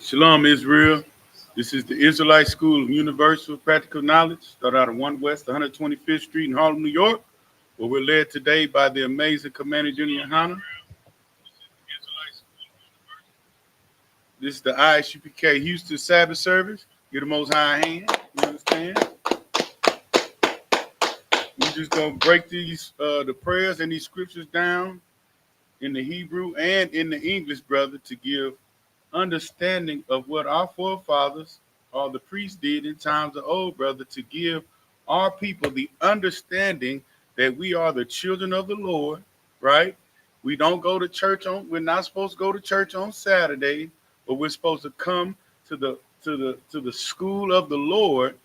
Shalom, Israel. This is the Israelite School of Universal Practical Knowledge, started out of 1 West 125th Street in Harlem, New York, where we're led today by the amazing Commander Junior YAHANNA. This is the I.S.U.P.K Houston Sabbath service. Give the Most High a hand. You understand? We're just going to break these the prayers and these scriptures down in the Hebrew and in the English, brother, to give understanding of what our forefathers or the priests did in times of old, brother, to give our people the understanding that we are the children of the Lord, right? We don't go to church we're not supposed to go to church on Saturday, but we're supposed to come to the school of the Lord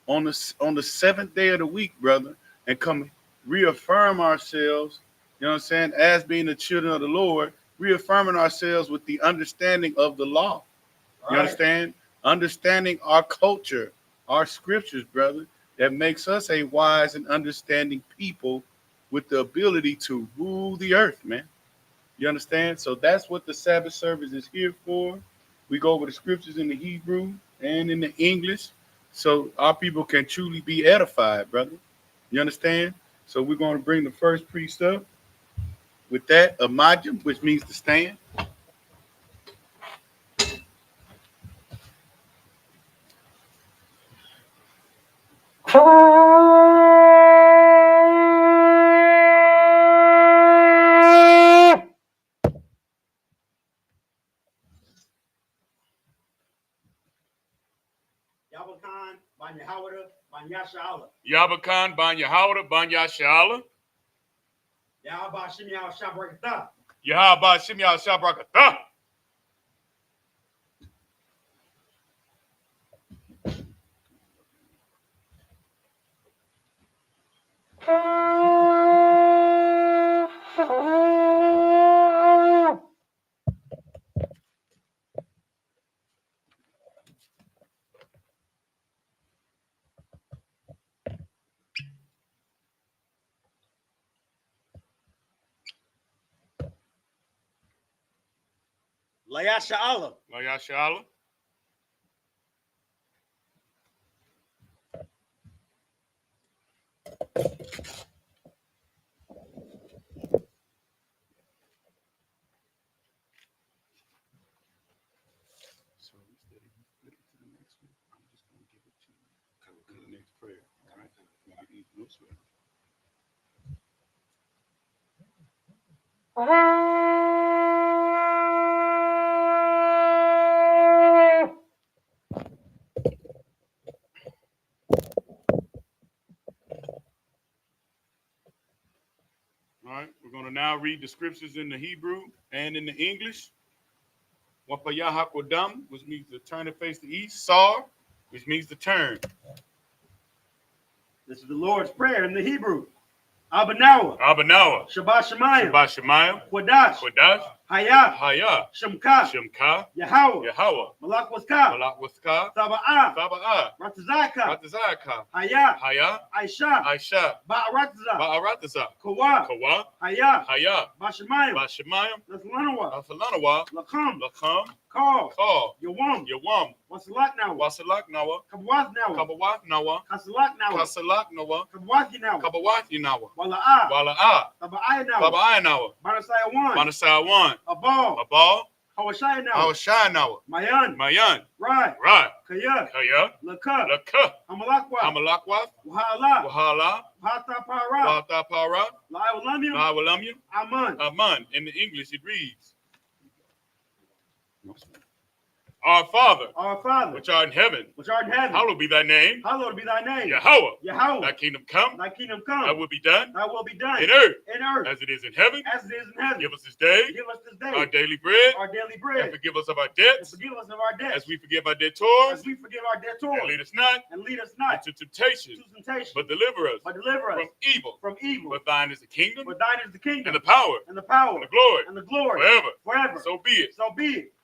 on the seventh day of the week, brother, and come reaffirm ourselves, you know what I'm saying, as being the children of the Lord, reaffirming ourselves with the understanding of the law. You understand? Understanding our culture, our scriptures, brother, that makes us a wise and understanding people with the ability to rule the earth, man. You understand? So that's what the Sabbath service is here for. We go over the scriptures in the Hebrew and in the English so our people can truly be edified, brother. You understand? So we're going to bring the first priest up. With that, Amajim, which means to stand. Yabakan, Ban Yahawada, Ban Yashala. Yabakan, Ban Yahawada, Ban Yashala. Yahaba Shimya Shabrakata. Yahaba Shimya Shabrakata. Layasha Allah. Layashala. So instead of you flip it to the next one, I'm just going to give it to you. The next prayer. All right? No sweat. All right, we're going to now read the scriptures in the Hebrew and in the English. Wapayahakodam, which means to turn and face the east. Sar, which means to turn. This is the Lord's Prayer in the Hebrew. Abanawa. Abanawa. Shabbat Shemayim. Shabbat Shemayim. Quadash. Quadash. Hayah. Hayah. Shemka. Shemka. Yahweh. Yahweh. Malak Waska. Malak Waska. Saba'ah. Saba'ah. Ratazaka. Ratazaka. Hayah. Hayah. Aisha. Aisha. Ba'arataza. Ba'arataza. Kawa. Kawa. Hayah. Hayah. Bashemayim. Bashemayim. Lasalanawa. Asalanawa. Lakam. Lakam. Call. Call. Yawam. Yawam. Wasalak Nawa. Wasalak Nawa. Kabawaz Nawa. Kabawat Nawa. Kasalak Nawa. Kasalak Nawa. Kabawathi Nawa. Kabawati Nawa. Wala'ah. Wala'ah. Taba'ai Nawa. Taba'ai Nawa. Banasaya 1. Manasai 1. Abal. Abal. Hawashai Nawa. Hawashai Nawa. Mayan. Mayan. Right. Right. Kaya. Kaya. Laka. Laka. Hamalakwa. Hamalakwa. Wahala. Wahala. Hata Para. Wata Para. La'awalamium. La'awalamium. Aman. Aman. In the English, it reads, Our Father, which art in heaven, hallowed be thy name. Hallowed be thy name. Yahweh, Yahweh. thy kingdom come. Thy kingdom come. Thy will be done. Thy will be done. In earth. In earth. As it is in heaven. As it is in heaven. Give us this day. Give us this day. Our daily bread. Our daily bread. And forgive us of our debts. And forgive us of our debts. As we forgive our debtors. As we forgive our debtors. And lead us not. And lead us not. Into temptation. To temptation. But deliver us. But deliver us. From evil. From evil. For thine is the kingdom. For thine is the kingdom. And the power. And the power. And the glory. And the glory. Forever. Forever. So be it. So be it.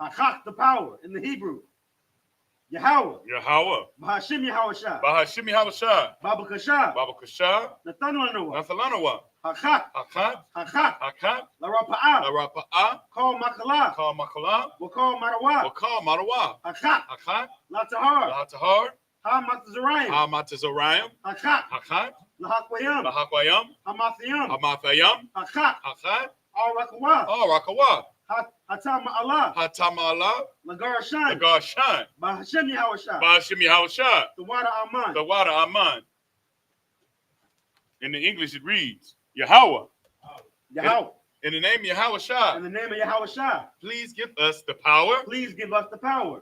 Achak, the power in the Hebrew. Yahweh. Yahweh. Bahashim Yahawashah. Bahashimi Habashah. Babakashah. Babakashah. Nathananawa. Nathalanawa. Hakat. Hakat. Hakat. Hakat. Larapa'ah. Larapa'ah. Call Makalah. Kal Makalah. Wakal Marawa. Wakal Marawa. Hakat. Hakat. Latahar. Lahatahar. Hamatazarayim. Hamatazarayim. Hakat. Hakat. Lahakwayam. Lahakwayam. Hamathayam. Hamathayam. Hakat. Hakat. Al-Rakawa. Rakawa. Hatama Allah. Hatama Allah. Lagarashan. Lagashan. Bahashim Yahawashah. Bahashimi Habashah. The water Aman. The water Aman. In the English, it reads, Yahweh. Yahweh. In the name of Yahweh In Shah, the name of Yahawashah. please give us the power Please give us the power.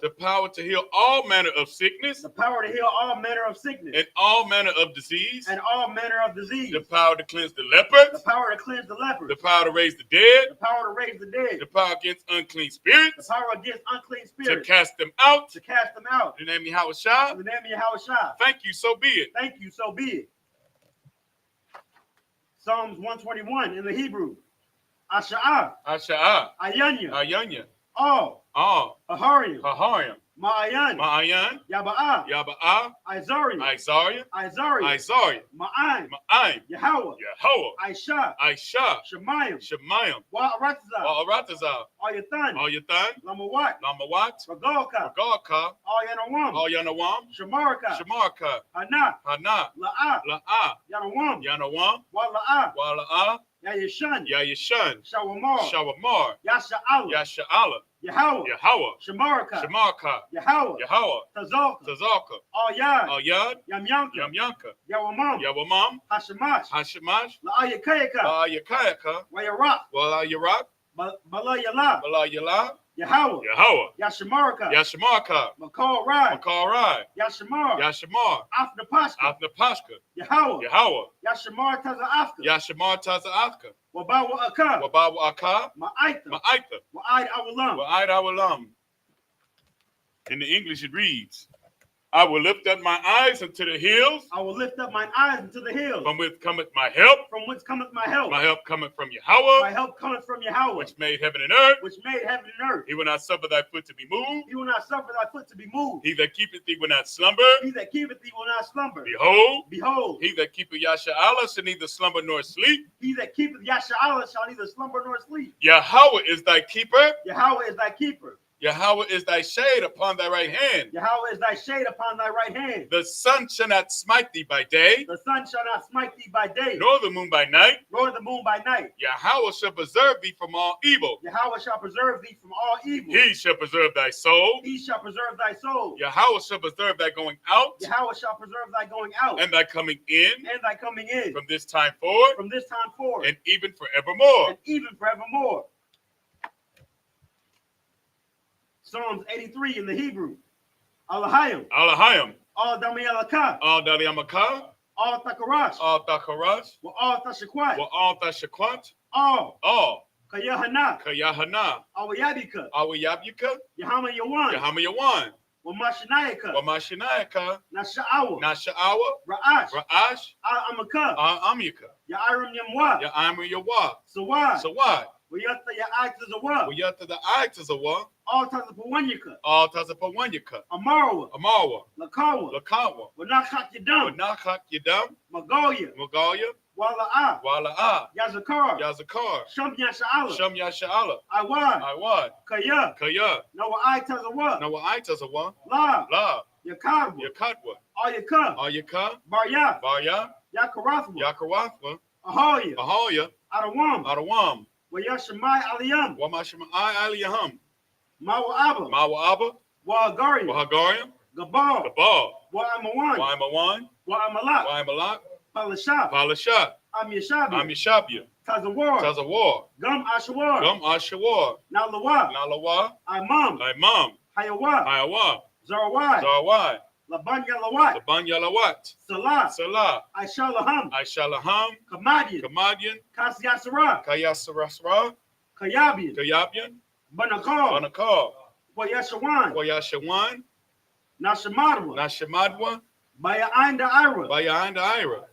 to heal all manner of sickness The power to heal all manner of sickness. and all manner of disease, And all manner of disease. the power to cleanse the The lepers, power to cleanse the lepers. the power to raise the dead, The power to raise the dead. the power against unclean The spirits, power against unclean to spirits. cast them out. To cast them out. In the name of Yahweh Shah, In the name of Yahawashah. thank you, so be it. Thank you, so be it. Psalms 121 in the Hebrew. Asha'ah. Asha'ah, Ayanya. Ayanya, All. Ahariam. Kahariam, Ma'ayan. Ma'ayan, Yaba'ah. Yaba'ah, Izariam. Isariah, Izariam. Isariah, Ma'aim. Ma'aim, Yahweh. Yahweh, Aisha. Aisha, Shemayim. Shemayim, Wa'aratazah. Wa'aratazah, Ayathan. Ayathan, Lamawat. Lamawat, Ragalka. Galka, Ayanawam. Ayanawam, Shamarka. Shamarka, Hana. Hana, La'ah. La'ah, Yanawam. Yanawam, Wala'ah. Wala'ah, Yayishan. Yayishan, Shawamar. Shawamar, Yasha'ala. Yasha'ala, Yahweh. Yahweh, Shamarka. Shamarka, Yahweh. Yahweh, Tazalka. Tazalka, Ayad. Ayad, Yamyanka. Yamyanka, Yawamam. Yawamam, Hashemash. Hashemash, La'ayakayaka. Yakayaka, Wayarak. Wala Yarak, Bala Yala. Bala Yala, Yahweh. Yahweh, Yashamarka. Yashamarka, Makal Rai. Makarai, Yashamar. Yashamar, After Pascha. After Pashka, Yahweh. Yahweh, Yashamar Taza Afka. Yashamar Taza'aka, Wabawa Aka. Wababu Aka, Ma'aita. Ma'aitha, Wa'aid Awalam. Wa'aid Awalam. In the English, it reads, I will lift up my eyes unto the hills, I will lift up mine eyes into the hills. from which cometh my help. From whence cometh my help? My help cometh from My Yahweh, help cometh from Yahweh, which made heaven and earth. which made heaven and earth. He will not suffer thy foot to be moved. He will not suffer thy foot to be moved. He that keepeth thee will not slumber. He that keepeth thee will not slumber. Behold, Behold, he that keepeth Yasha'Allah shall neither slumber nor sleep. he that keepeth Yasha'Allah shall neither slumber nor sleep. Yahweh is thy keeper. Yahweh is thy keeper. Yahweh is thy shade upon thy right hand. Yahweh is thy shade upon thy right hand. The sun shall not smite thee by day, The sun shall not smite thee by day, nor the moon by night. nor the moon by night. Yahweh shall preserve thee from all evil. Yahweh shall preserve thee from all evil. He shall preserve thy soul. He shall preserve thy soul. Yahweh shall preserve thy going out Yahweh shall preserve thy going out and thy coming in and thy coming in from this time forward from this time forward and even forevermore. and even forevermore. Psalms 83 in the Hebrew. Alahayim. Alahayim. All Damayalaka. All Daliamaka. All Takarash. All Thakarash. All Tashakwat. All Tashakwat. All All Kayahana. Kayahana. Awayabika. Awayabuka. Yahama Yawan. Yahamayawan. Wamashinayaka. Wamashinayaka. Nasha'awa. Nasha'awa. Ra'ash. Ra'ash. Amaka. Amyaka. Ya'iram Yamwa. Ya'amri Yawa. Sawad. Sawad. Wayata Ya'atazawa. Wayata the Aitazawa. All Tazapawanyaka. All Tazapawanyaka. Amarawa. Amawa. Lakawa. Lakawa. Wanakhat Yadam. Wanakak Yadam. Magoya. Magalia. Wala'a. Wala'a. Yazakar. Yazakar. Sham Yasha'ala. Sham Yasha'ala. Iwad. Iwad. Kaya. Kaya. Noah Tazawa. Noah Aitazawa. La. La. Yakadwa. Yakadwa. Ayaka. Ayaka. Barya. Barya. Yakarathwa. Yakarathwa. Ahaya. Ahoya. Adawam. Adawam. Wayashamai Aliyam. Wamashama Aliyaham. Mawa'aba. Mawa'aba. Wa'agaria. Wahagariam. Gabal. Gabal. Wa'amawan. Waimawan. Wa'amalak. Waimalak. Palashab. Palashat. Amyashabi. Amishabia. Tazawar. Tazawar. Gum Ashawar. Gum Ashawar. Nalawa. Nalawa. Imam. Imam. Hayawa. Hayawa. Zarawai. Zawai. Labanya Lawat. Laban Yalawat. Salah. Salah. Aishalaham. Aishalaham. Kamadian. Kamadian. Kasyasara. Kayasarasra. Kayabian. Kayabian. Banakar. Banakar. Wayashawan. Wayashawan. Nashamadwa. Nashamadwa. Baya'inda Ira. Bayanda Ira.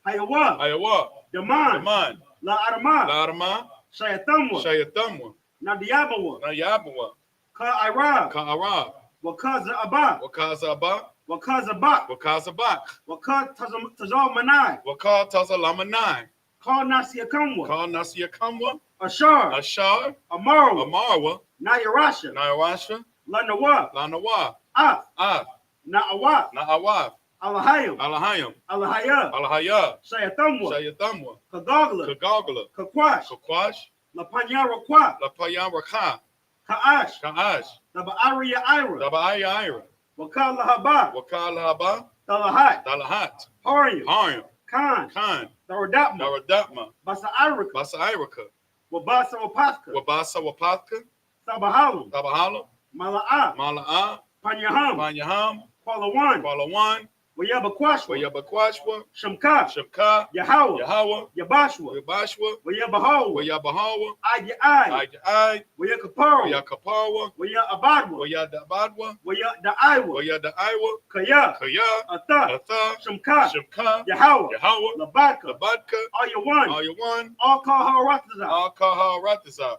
Hayawa. Ayawa. Daman. Daman. La Arama. Larama. Shayathamwa. Shayathamwa. Nadiabawa. Nayabawa. Ka Ira. Ka'ara. Wakaza Abba. Wakaza Abba. Wakaza Bak. Wakaza Bak. Wakad Tazal Manai. Wakal Tazalamanai. Call Nasia Kamwa. Call Nasia Kamwa. Ashar. Ashar. Amarwa. Amarwa. Nayarasha. Nayawasha. Lanawa. Lanawa. Af. Af. Na'awaf. Na'awaf. Alahayim. Alahayim. Alahaya. Alahaya. Shayathamwa. Shayathamwa. Kagagla. Kagagla. Kakwash. Kakwash. Lapanyara Kwa. Lapayamraka. Ka'ash. Ka'ash. Daba'ariya Ira. Dabaya Ira. Wakala Haba. Wakala Haba. Dalahat. Dalahat. Haryam. Haryam. Khan. Khan. Daradapma. Daradapma. Basa Irika. Basa Irika. Wabasa Wapaska. Wabasa Wapatka. Sabahalam. Tabahala. Mala'a. Mala'a. Panyaham. Panyaham. Kwalawan. Kwalawan. Wayabakwashwa. Wayabakwashwa. Shamka. Shamka. Yahweh. Yahweh. Yabashwa. Yabashwa. Wayabahawa. Wayabahawa. Ayai. Ayai. Wayakapara. Wayakapawa. Wayabadwa. Wayadabadwa. Wayadaiwa. Wayadaiwa. Kaya. Kaya. Atha. Atha. Shamka. Shamka. Yahweh. Yahweh. Labaka. Labadka. Ayawan. Ayawan. All call Haratazah. Al-Kaha Ratazah.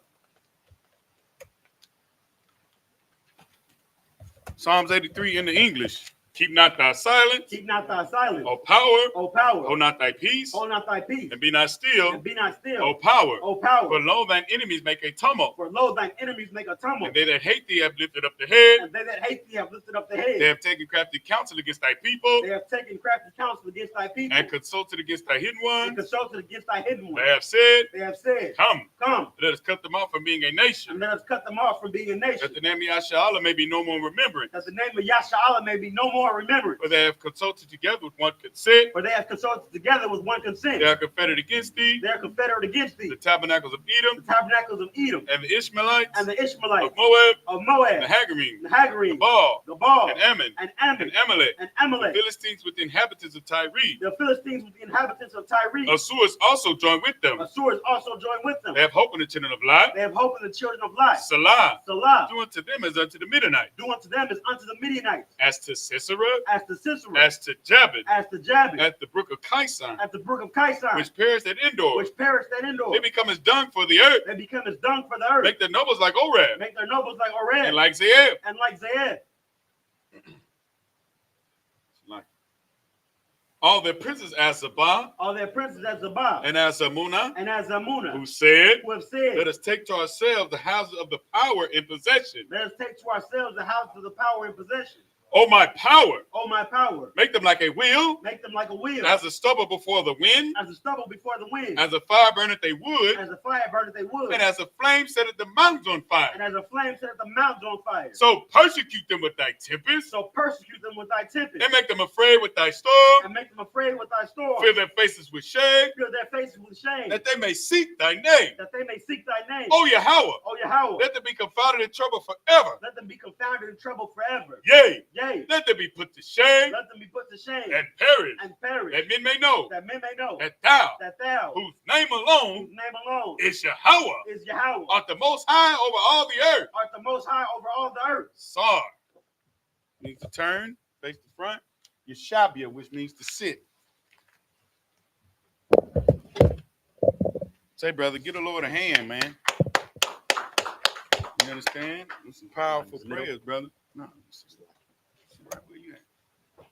Psalms 83 in the English. Keep not thy silence, Keep not thy silence. O power, O power. hold not thy peace, Hold not thy peace. and be not still, And be not still. O power. O power. For lo, thine enemies make a tumult, For lo, thine enemies make a tumult. and they that hate thee have lifted up the head. And they that hate thee have lifted up the They head. have taken crafty counsel against thy people, They have taken crafty counsel against thy people. and consulted against thy hidden And ones. consulted against thy hidden ones. They have said, They have said, Come, Come, let us cut them off from being a nation, and let us cut them off from being a nation. that the name of Yahshua may be no more remembrance. That the name of Yahshua may be no more remembered. For they have consulted together with one consent. For they have consulted together with one consent. They are confederate against thee, They are confederate against thee. the tabernacles of The Edom, tabernacles of Edom, and the Ishmaelites, and the of Ishmaelites, Moab, of the Moab, Hagarim, the the Hagarim, Baal, the Baal, and Ammon, and and Ammon, Amalek, and the Amalek, Philistines with the inhabitants of Tyre. the Philistines with the inhabitants of Tyre. Assur also joined with them. Assur also joined with them. They have hope in the children of Lot. They have hope in the children of Lot. Salah, Salah, do unto them as unto the Midianites, do unto them as unto the Midianites, as to Sisera, as to Sisera, as to Jabin, as to Jabin, at the brook of Kison, at the brook of Kison, which perished at Endor. which perished at Endor. They become as dung for the earth. They become as dung for the earth. Make their nobles like Oreb, Make their nobles like Oreb and like Zeeb. and like Zeeb. All their princes as Sabbath All their princes as Zabah and as Amunah, and as Amunah, who said, who have said, Let us take to ourselves the houses of the power in possession. Let us take to ourselves the house of the power in possession. O my power, O my power, make them like a wheel, make them like a wheel, as a stubble before the wind, as a stubble before the wind, as a fire burneth they wood, as a fire burneth they wood, and as a flame setteth the mountains on and fire. as a flame set the mountains on fire. So persecute them with thy tempest, So persecute them with thy tempest, and make them afraid with thy storm, and make them afraid with thy storm. fill their faces with shame, Fill their faces with shame, that they may seek thy name. that they may seek thy name. O Yahweh, O Yahweh, let them be confounded in trouble forever. let them be confounded in trouble forever. Yea, Yea, let them be put to shame let them be put to shame and perish, and perish, that men may know that men may know that thou, that thou, whose name whose alone name alone is Yahweh, is Yahweh, art the most high over all the earth. art the most high over all the earth. Sar means to turn, face the front. Yeshabia, which means to sit. Say, brother, get a Lord a hand, man. You understand? That's some powerful prayers, brother. No, right where you at.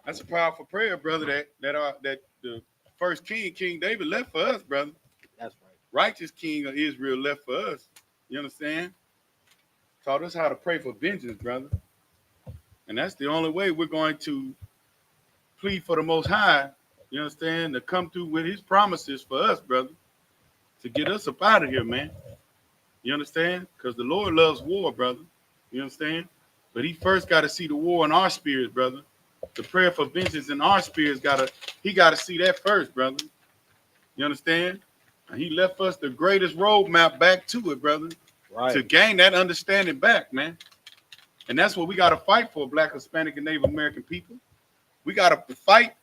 That's a powerful prayer, brother. That the first King David left for us, brother. That's right. Righteous King of Israel left for us. You understand? Taught us how to pray for vengeance, brother. And that's the only way we're going to plead for the Most High, you understand, to come through with his promises for us, brother, to get us up out of here, man. You understand? Because the Lord loves war, brother. You understand? But he first got to see the war in our spirits, brother. The prayer for vengeance in our spirits, he got to see that first, brother. You understand? And he left us the greatest roadmap back to it, brother. Right. To gain that understanding back, man. And that's what we got to fight for, Black, Hispanic, and Native American people. We got to fight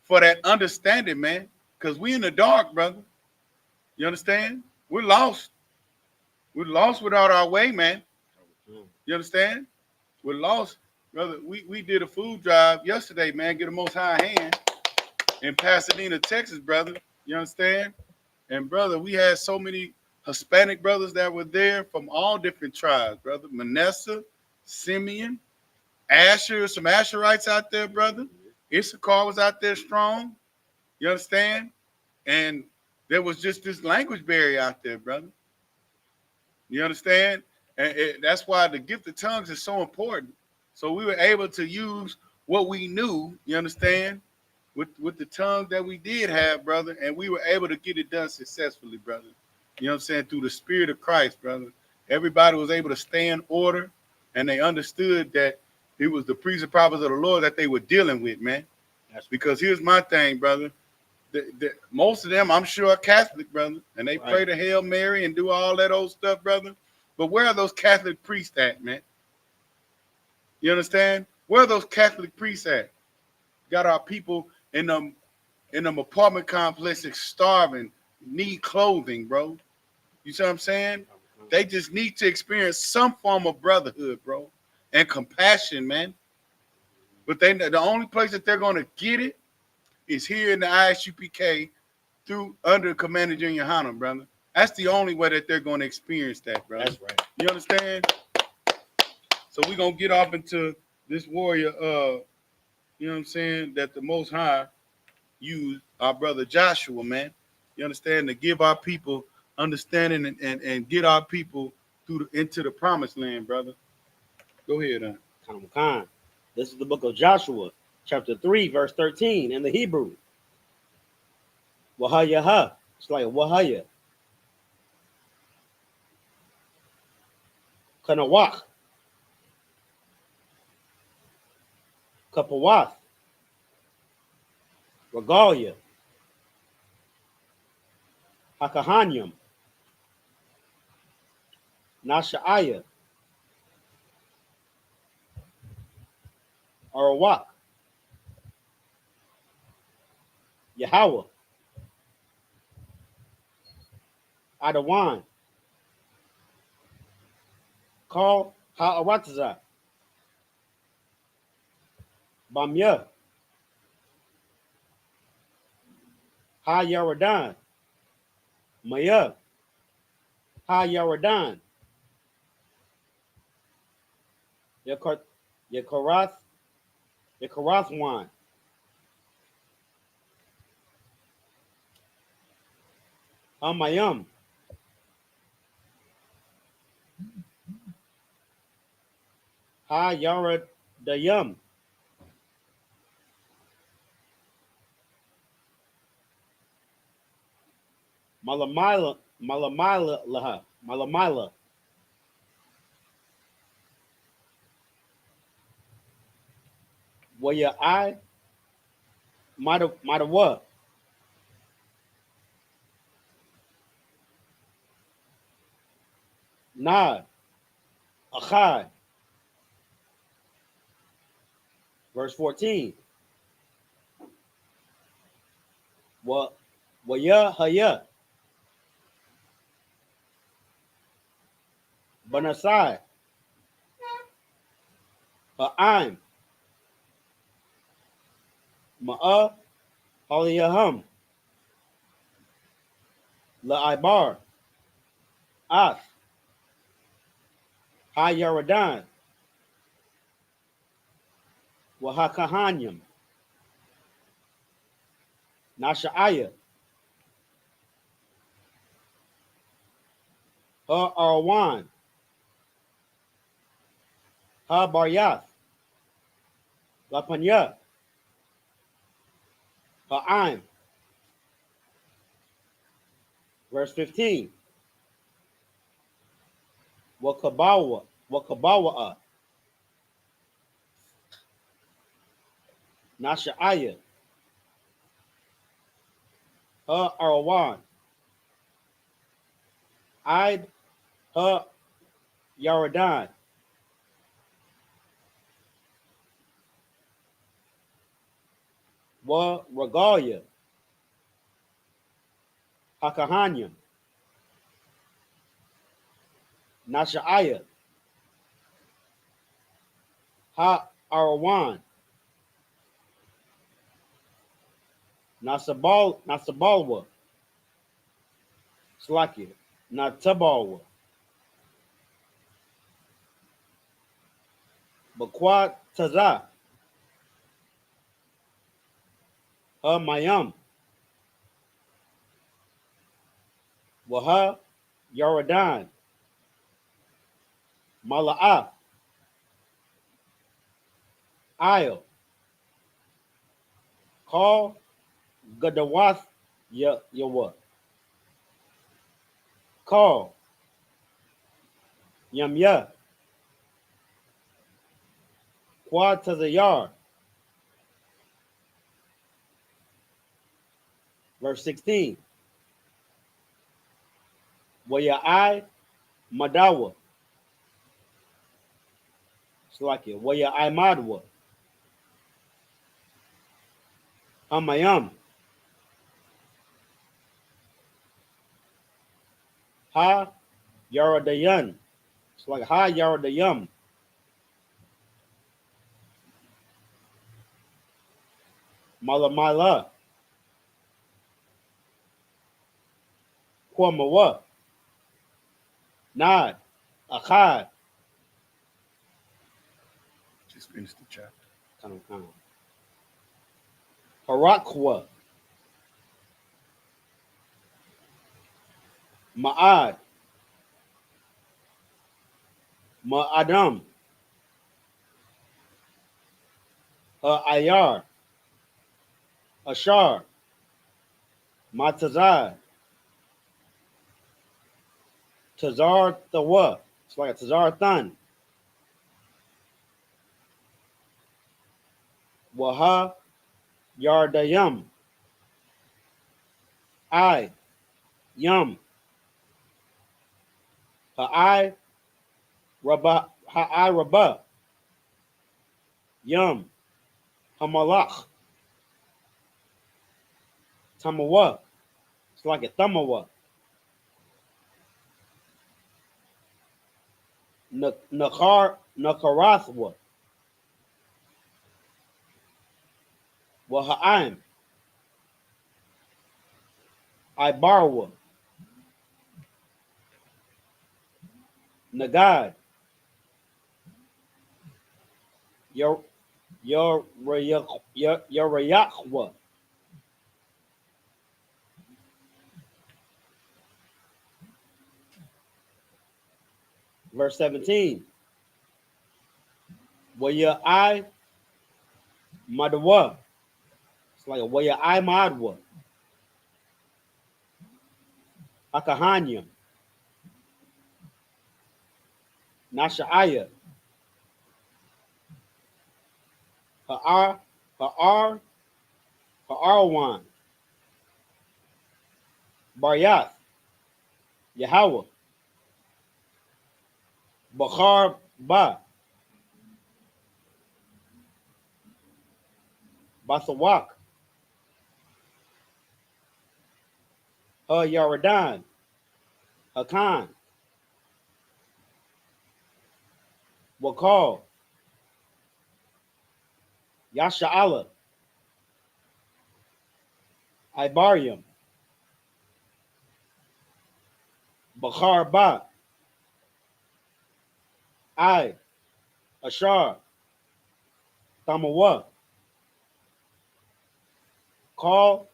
for that understanding, man, because we in the dark, brother. You understand? We're lost. We're lost without our way, man. You understand? We're lost, brother. We did a food drive yesterday, man. Get a Most High hand in Pasadena, Texas, brother. You understand? And, brother, we had so many Hispanic brothers that were there from all different tribes, brother. Manasseh, Simeon, Asher, some Asherites out there, brother. Issachar was out there strong. You understand? And there was just this language barrier out there, brother. You understand? And that's why the gift of tongues is so important. So we were able to use what we knew, you understand, with the tongue that we did have, brother, and we were able to get it done successfully, brother. You know what I'm saying? Through the Spirit of Christ, brother. Everybody was able to stay in order, and they understood that it was the priests and prophets of the Lord that they were dealing with, man. That's because here's my thing, brother. Most of them, I'm sure, are Catholic, brother, and they pray to Hail Mary and do all that old stuff, brother. But where are those Catholic priests at, man? You understand? Where are those Catholic priests at? Got our people in them apartment complexes starving, need clothing, bro. You see what I'm saying? They just need to experience some form of brotherhood, bro, and compassion, man. But the only place that they're going to get it is here in the I.S.U.P.K through under Commander Junior YAHANNA, brother. That's the only way that they're going to experience that, brother. That's right. You understand? So we're going to get off into this warrior, you know what I'm saying, that the Most High used our brother Joshua, man. You understand? To give our people understanding and get our people into the promised land, brother. Go ahead, Khan. This is the book of Joshua, chapter 3, verse 13 in the Hebrew. Wahayaha. It's like Wahaya. Kanawach. Kapawath. Regalia. Hakahanyam. Nasha'aya. Arawak. Yahweh. Adawan. Call Ha'aratazah. Bamya. Ha-Yaradan. Maya. Ha-Yaradan. Yakarathwan. Amayam. Ha-Yaradayam. Malamila. Where I might have what? Nod. Achai. Verse 14. Waya. Banasai. Ha'im. Ma'a. Haliyaham. La'aibar. Ath. Ha-Yaradan. Wahakahanyam. Nasha'aya. Ha-Arwan. Ha-Baryath. Lapanya. Ha'im. Verse 15. Wakabawa. Nasha'aya. Ha-Arwan. Id. Ha-Yaradan. Wa Regalia. Hakahanyam. Nasha'aya. Ha-Arwan. Nasabalwa. Slakia. Natabalwa. Bakwa Taza. Mayam. Waha Yaradan. Mala'ah. Ayo. Call Gadawath Yawa. Call Yamya. Quad Tazayar. Verse 16. Wayai Madawa. It's like it. Wayai Madwa. Hamayam. Ha Yaradayan. It's like Ha Yaradayam. Malamala. Kwamawa. Nad. Akkad. Just finish the chapter. Harakwa. Ma'ad. Ma'adam. Ayar. Ashar. Matazad. Tazar Thawa. It's like a Tazar Than. Waha Yardayam. I. Yum. Ha'ai Rabba. Ha'ai Rabba. Yum. Hamalach. Tamawa. It's like a Thamawa. Nakarathwa. Waha'im. Ibarwa. Nagad. Yorayakwa. Verse 17. Waya I Madwa. It's like a Waya I Madwa. Akahanya. Nasha'aya. Ha'arwan. Baryath. Yahweh. Bakhar Ba. Basawak. Yaradan. Hakan. Wakal. Yasha'ala. Ibarium. Bakhar Ba. Ashar. Tamawa. Call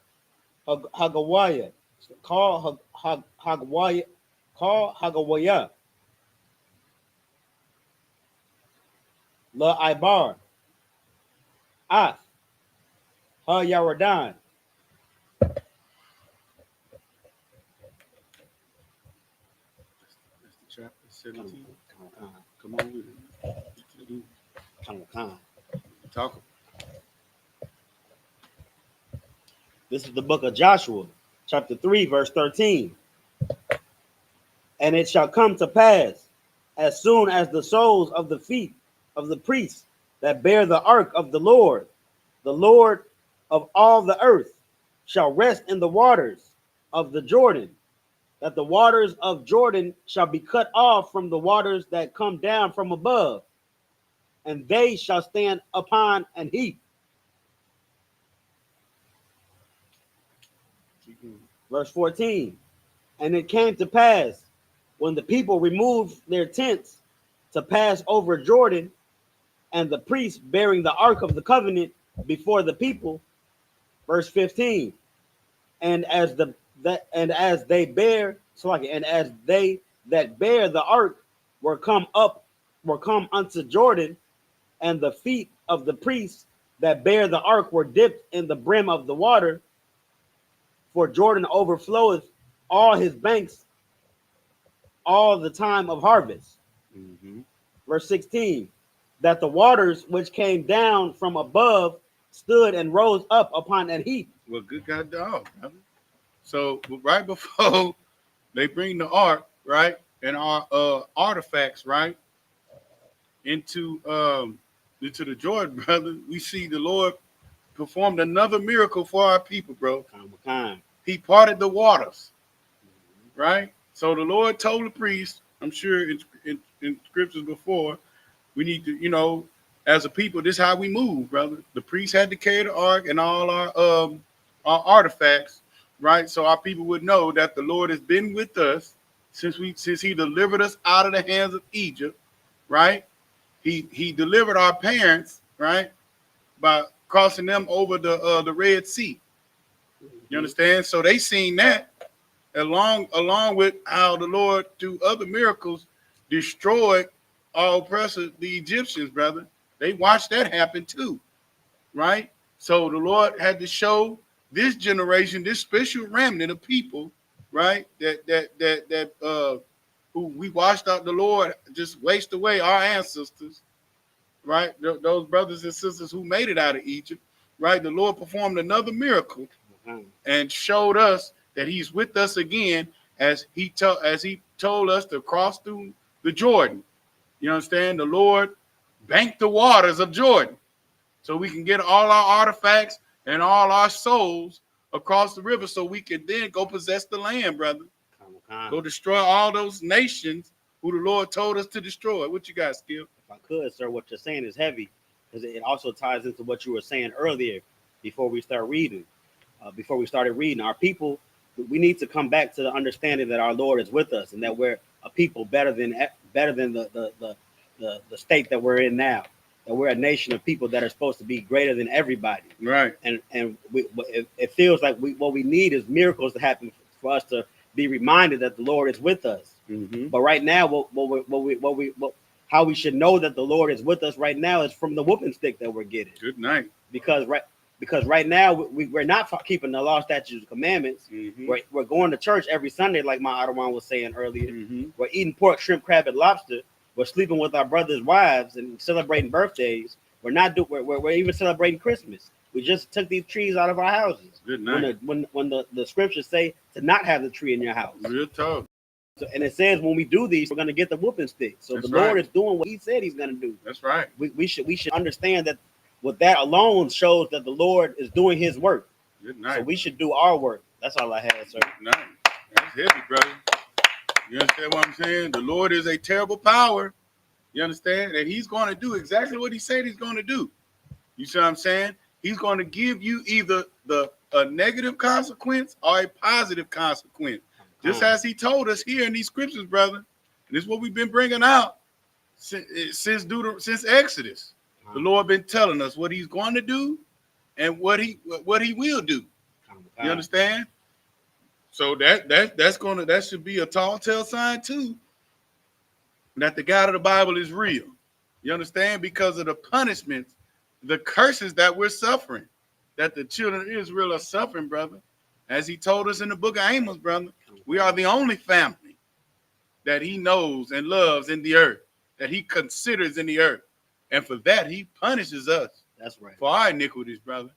Hagawaya. Call Hagawaya. Call Hagawaya. La Ibar. Ath. Ha Yaradan. That's the chapter 17. Come on with it. Talk. This is the book of Joshua, chapter 3, verse 13. And it shall come to pass, as soon as the soles of the feet of the priests that bear the ark of the Lord of all the earth, shall rest in the waters of the Jordan, that the waters of Jordan shall be cut off from the waters that come down from above, and they shall stand upon an heap. Verse 14. And it came to pass, when the people removed their tents to pass over Jordan, and the priest bearing the ark of the covenant before the people. Verse 15. And as they that bear the ark were come unto Jordan, and the feet of the priests that bear the ark were dipped in the brim of the water, for Jordan overfloweth all his banks all the time of harvest. Verse 16, that the waters which came down from above stood and rose up upon an heap. Well, good God, dog, brother. So right before they bring the ark, right, and our artifacts, right, into the Jordan, brother, we see the Lord performed another miracle for our people, bro. He parted the waters, right? So the Lord told the priest, I'm sure in scriptures before, we need to, you know, as a people, this is how we move, brother. The priest had to carry the ark and all our artifacts, right? So our people would know that the Lord has been with us since he delivered us out of the hands of Egypt, right? He delivered our parents, right, by crossing them over the Red Sea. You understand? So they seen that along with how the Lord, through other miracles, destroyed our oppressors, the Egyptians, brother. They watched that happen too, right? So the Lord had to show this generation, this special remnant of people, right, that who we watched out the Lord just waste away, our ancestors, right? Those brothers and sisters who made it out of Egypt, right? The Lord performed another miracle and showed us that he's with us again, as he told us to cross through the Jordan. You understand? The Lord banked the waters of Jordan so we can get all our artifacts and all our souls across the river, so we can then go possess the land, brother. Go destroy all those nations who the Lord told us to destroy. What you got, Skip? If I could, sir, what you're saying is heavy, because it also ties into what you were saying earlier before we started reading. Our people, we need to come back to the understanding that our Lord is with us, and that we're a people better than the state that we're in now. That we're a nation of people that are supposed to be greater than everybody. Right. And it feels like what we need is miracles to happen for us to be reminded that the Lord is with us. But right now, how we should know that the Lord is with us right now is from the whooping stick that we're getting. Good night. Because right now we're not keeping the law, statutes, and commandments. We're going to church every Sunday, like my Adawan was saying earlier. We're eating pork, shrimp, crab, and lobster. We're sleeping with our brothers' wives and celebrating birthdays. We're even celebrating Christmas. We just took these trees out of our houses. Good night. When the scriptures say to not have the tree in your house. Real talk. So, and it says when we do these, we're going to get the whooping stick. So That's the Lord right. is doing what he said he's going to do. That's right. We should understand that with that alone shows that the Lord is doing his work. Good night. So we should do our work. That's all I had, sir. Good night. That's heavy, brother. You understand what I'm saying? The Lord is a terrible power. You understand? And he's going to do exactly what he said he's going to do. You see what I'm saying? He's going to give you either a negative consequence or a positive consequence. Just as he told us here in these scriptures, brother. And this is what we've been bringing out since Exodus. The Lord been telling us what he's going to do and what he will do. You understand? So that should be a tall tale sign too, that the God of the Bible is real. You understand? Because of the punishments, the curses that we're suffering, that the children of Israel are suffering, brother. As he told us in the book of Amos, brother, we are the only family that he knows and loves in the earth, that he considers in the earth. And for that, he punishes us. That's right. For our iniquities, brother.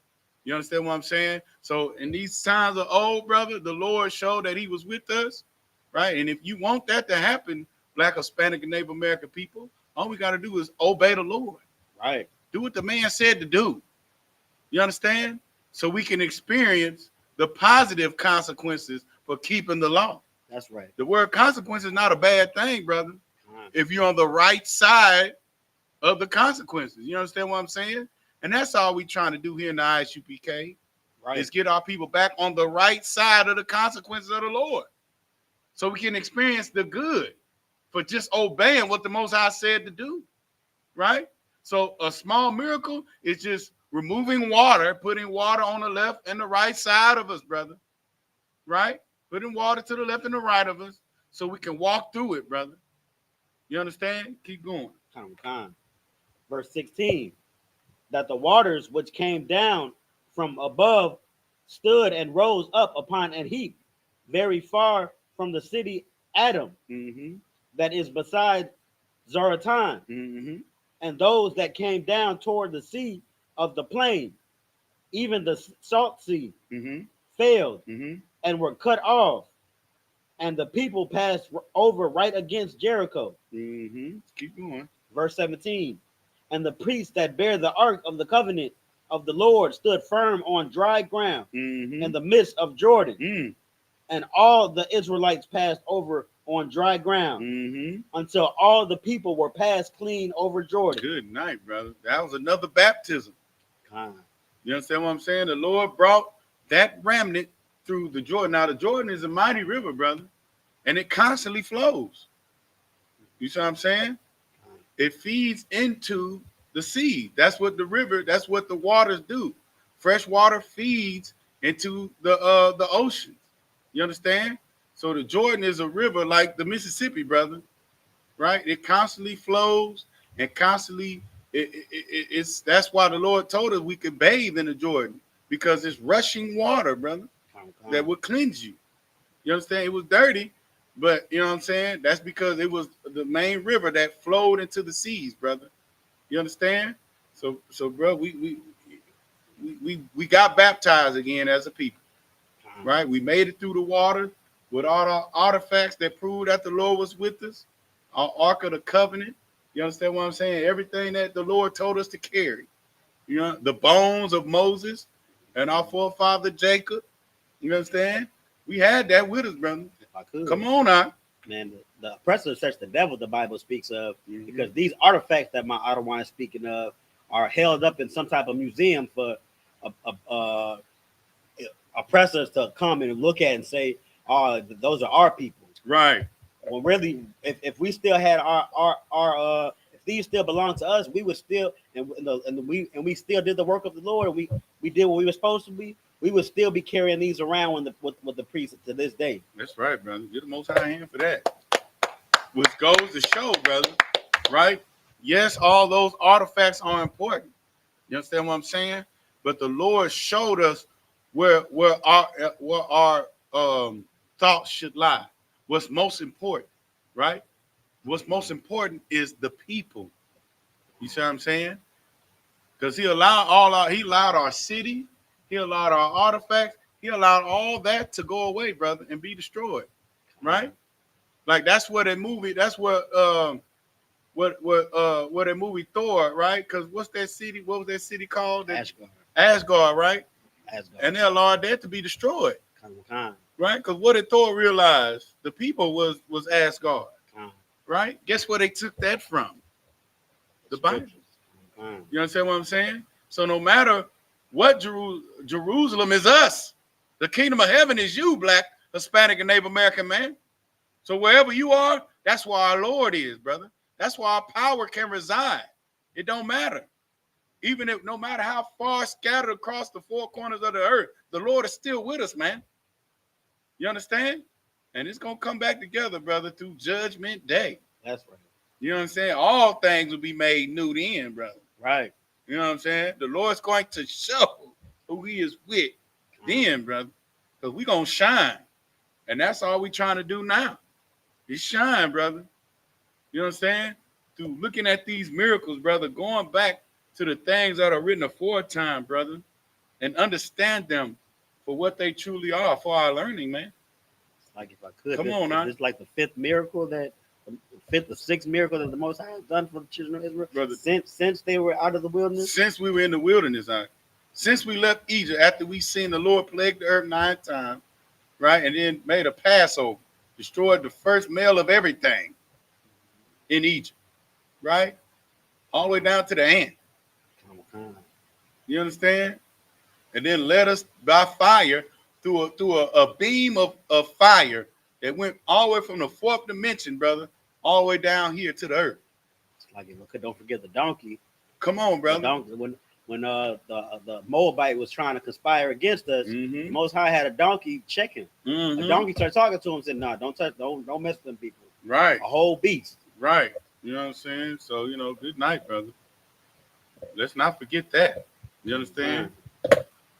You understand what I'm saying? So in these times of old, brother, the Lord showed that he was with us, right? And if you want that to happen, Black, Hispanic, and Native American people, all we got to do is obey the Lord. Right. Do what the man said to do. You understand? So we can experience the positive consequences for keeping the law. That's right. The word consequence is not a bad thing, brother. If you're on the right side of the consequences. You understand what I'm saying? And that's all we're trying to do here in the I.S.U.P.K. Right. Is get our people back on the right side of the consequences of the Lord. So we can experience the good for just obeying what the Most High said to do. Right? So a small miracle is just removing water, putting water on the left and the right side of us, brother. Right? Putting water to the left and the right of us so we can walk through it, brother. You understand? Keep going. Verse 16, that the waters which came down from above stood and rose up upon an heap very far from the city Adam, that is beside Zaratan, and those that came down toward the sea of the plain, even the salt sea, failed and were cut off, and the people passed over right against Jericho. Keep going. Verse 17, and the priests that bear the ark of the covenant of the Lord stood firm on dry ground in the midst of Jordan, and all the Israelites passed over on dry ground until all the people were passed clean over Jordan. Good night, brother. That was another baptism. You understand what I'm saying? The Lord brought that remnant through the Jordan. Now, the Jordan is a mighty river, brother, and it constantly flows. You see what I'm saying? It feeds into the sea. That's what the river, that's what the waters do. Fresh water feeds into the oceans. You understand? So the Jordan is a river like the Mississippi, brother, right? It constantly flows and constantly, it's that's why the Lord told us we could bathe in the Jordan, because it's rushing water, brother, that would cleanse you. You understand? It was dirty, but you know what I'm saying? That's because it was the main river that flowed into the seas, brother. You understand? So bro, we got baptized again as a people, right? We made it through the water with all the artifacts that proved that the Lord was with us. Our Ark of the Covenant. You understand what I'm saying? Everything that the Lord told us to carry. You know, the bones of Moses and our forefather Jacob. You understand? We had that with us, brother. If I could. Come on now. Man, the oppressor such the devil the Bible speaks of, because these artifacts that my Ottawa is speaking of are held up in some type of museum for oppressors to come and look at and say, "Oh, those are our people." Right. Well, really, if we still had our if these still belong to us, we would still and we still did the work of the Lord, and we did what we were supposed to be. We would still be carrying these around with the priests to this day. That's right, brother. Get the Most High hand for that. Which goes to show, brother, right? Yes, all those artifacts are important. You understand what I'm saying? But the Lord showed us where our thoughts should lie. What's most important, right? What's most important is the people. You see what I'm saying? Because he allowed our city, he allowed our artifacts, he allowed all that to go away, brother, and be destroyed. Right? Like that's what a movie, that's what a movie Thor, right? Because what's that city? What was that city called? Asgard, right? Asgard. And they allowed that to be destroyed. Right? Because what did Thor realize? The people was Asgard. Right? Guess where they took that from? The Bible. You understand what I'm saying? So no matter what, Jerusalem is us. The kingdom of heaven is you, Black, Hispanic, and Native American man. So wherever you are, that's where our Lord is, brother. That's where our power can reside. It don't matter. Even if no matter how far scattered across the four corners of the earth, the Lord is still with us, man. You understand? And it's going to come back together, brother, through judgment day. That's right. You know what I'm saying? All things will be made new then, brother. Right. You know what I'm saying? The Lord's going to show who he is with then, brother. Because we're going to shine. And that's all we're trying to do now. Is shine, brother. You know what I'm saying? Through looking at these miracles, brother, going back to the things that are written aforetime, brother, and understand them for what they truly are for our learning, man. Like if I could, Come on, now. It's like the sixth miracle that the Most High has done for the children of Israel, brother. Since they were out of the wilderness. Since we were in the wilderness, since we left Egypt, after we seen the Lord plague the earth 9 times, right, and then made a Passover, destroyed the first male of everything in Egypt, right, all the way down to the ant. You understand? And then led us by fire through a beam of fire that went all the way from the 4th dimension, brother, all the way down here to the earth. It's like, don't forget the donkey. Come on, brother. When the Moabite was trying to conspire against us, the Most High had a donkey check him. A donkey started talking to him and said, "Nah, don't touch, don't mess with them people." Right. A whole beast. Right. You know what I'm saying? So, you know, good night, brother. Let's not forget that. You understand?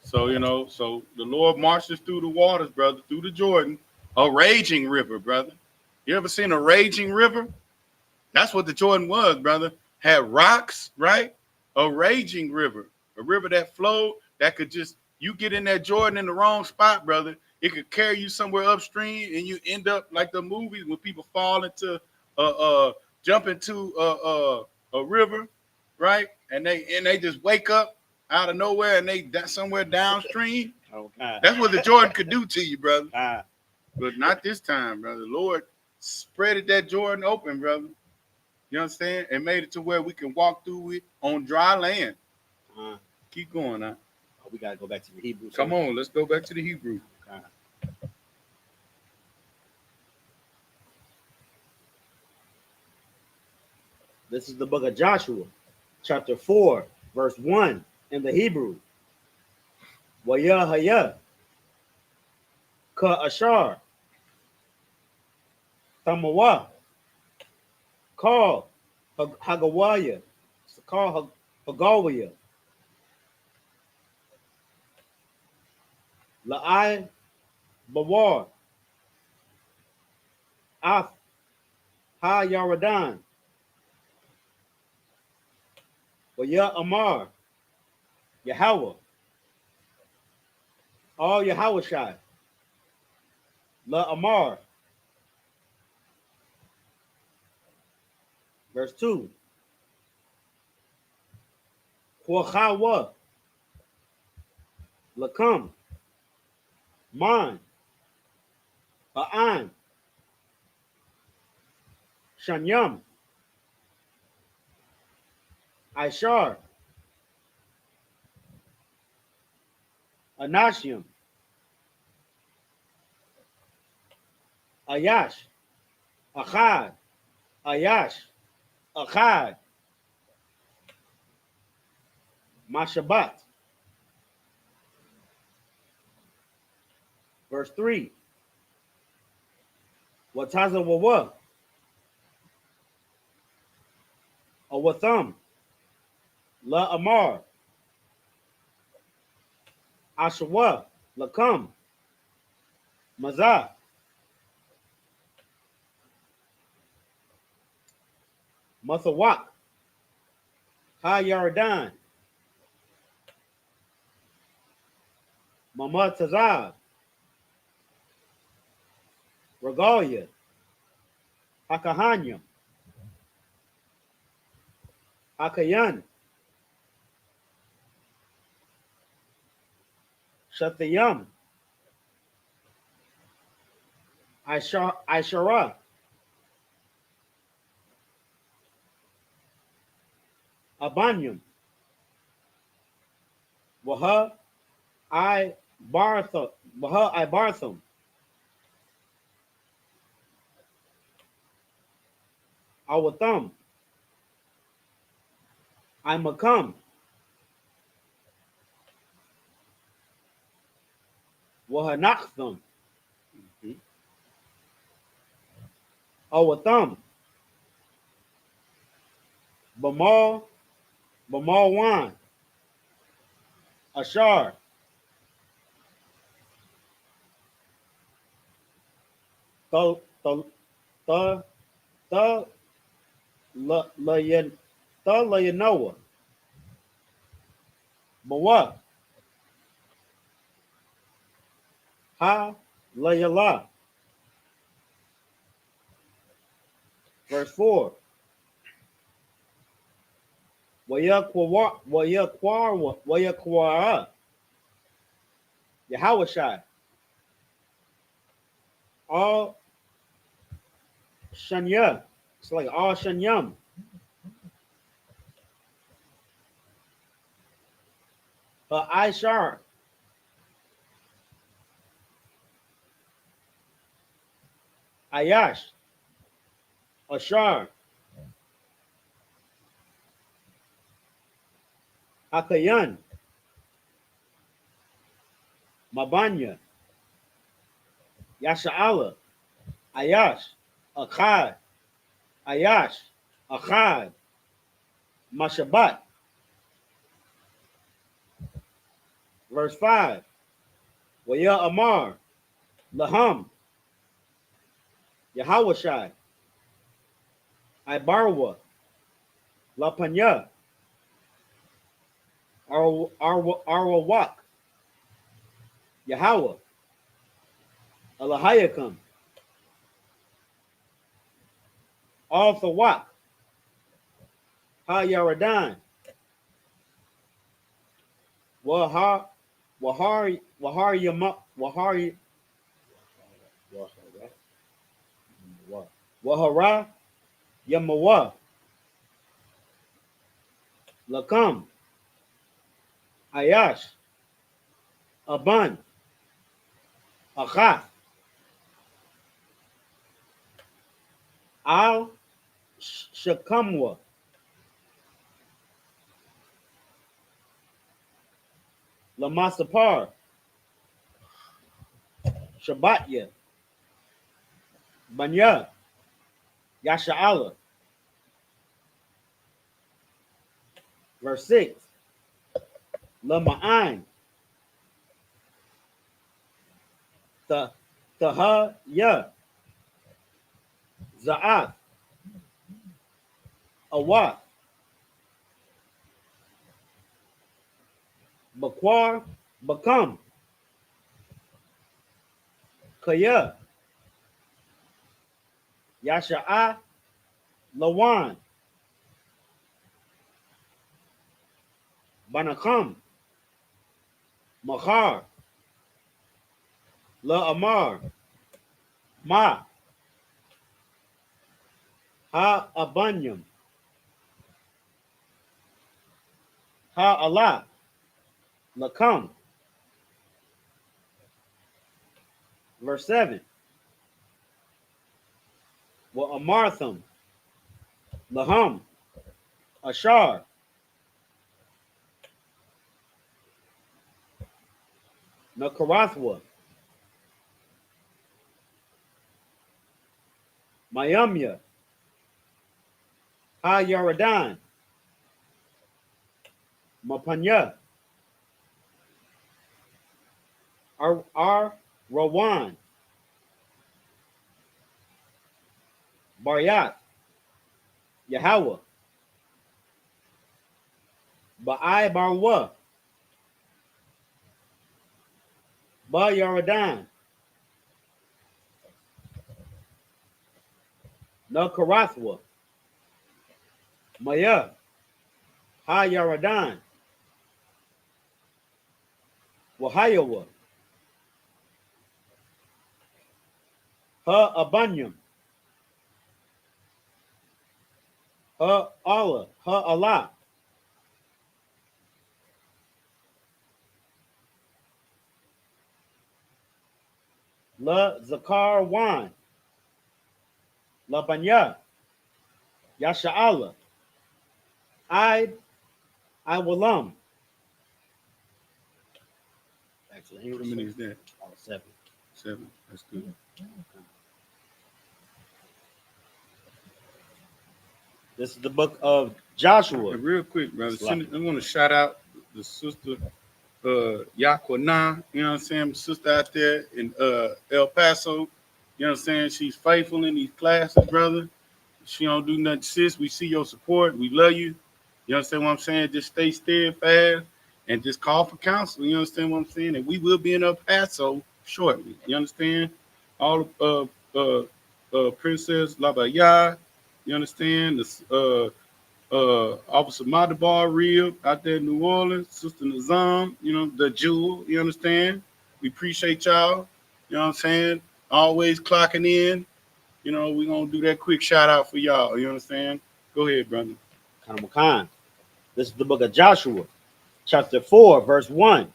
So, you know, so the Lord marches through the waters, brother, through the Jordan, a raging river, brother. You ever seen a raging river? That's what the Jordan was, brother. Had rocks, right? A raging river, a river that flowed, that could just, you get in that Jordan in the wrong spot, brother, it could carry you somewhere upstream, and you end up like the movies when people fall into, jump into a river, right? And they just wake up out of nowhere, and they somewhere downstream. Oh, God. That's what the Jordan could do to you, brother. God. But not this time, brother. The Lord spreaded that Jordan open, brother. You understand? And made it to where we can walk through it on dry land. Keep going, huh? Oh, we gotta go back to the Hebrew. Come on, let's go back to the Hebrew. This is the book of Joshua, chapter 4, verse 1 in the Hebrew. YAHANNA Ashar Tamawa Call Hagawaya Call Hagawaya La'ai Bawar Af Ha Yaradan Waya Amar Yahweh all Yahweh Shai La Amar. Verse 2. Kwachawa Lakam Man Ba'an Shanyam Ishar Anashim Ayash Achad Ayash Achad Mashabat. Verse 3. Wataza Wawa Awatham La Amar Ashawa Lakam Mazah Mathawak Ha Yardan Mamatazah Regalia Hakahanya Hakayan Shathayam Ishara Abanyam Waha I Bartham Awatham I Makam Wahanachtham Awatham Bamal Wan Ashar Th Layanoa Mawa Ha Layala. Verse 4. Wayakwara Yahweh Shai all Shanya. It's like all Shanyam. Ishar Ayash Ashar Hakayan, Mabanya, Yasha'ala, Ayash, Akkad, Ayash, Akkad, Mashabat. Verse 5. Waya Amar, Laham, Yahawashai, Ibarwa, Lapanya, Arwawak, Yahweh, Alahayakam, Althawak, Ha Yaradan, Wahar, Yama, Wahara, Yamawa, Lakam, Ayash, Aban, Achaf, Al Shakamwa, Lamasapar, Shabbatya, Banya, Yasha'ala. Verse 6. Lama'an, Tahaya, Za'ath, Awat, Bakwar, Bakam, Kaya, Yasha'a, Lawan, Banakam, Mahar, La Amar, Ma, Ha Abanyam, Ha Allah, Lakam. Verse 7. Wa Amartham, Laham, Ashar, Nakarathwa, Mayamya, Ha Yaradan, Mapanya, Ar Rawan, Baryat, Yahweh, Ba'ai Barwa, Ba Yaradan, Nakarathwa, Maya, Ha Yaradan, Wahayawa, Ha Abanyam, Ha Allah, Ha Allah, La Zakar Wan, La Banya, Yasha'ala, I Walam. Actually, How many is that? 7. 7. That's good. This is the book of Joshua. And real quick, brother, Slap. I want to shout out the sister YAHANNA, you know what I'm saying? Sister out there in El Paso, you know what I'm saying? She's faithful in these classes, brother. She don't do nothing, sis. We see your support. We love you. You understand what I'm saying? Just stay steadfast and just call for counsel. You understand what I'm saying? And we will be in El Paso shortly. You understand? All Princess Labaya, you understand? The Officer Madabar Real out there in New Orleans, Sister Nazam, you know, the Jewel, you understand? We appreciate y'all. You know what I'm saying? Always clocking in. You know, we're gonna do that quick shout out for y'all. You understand? Go ahead, brother. Khan. This is the book of Joshua, chapter 4, verse 1.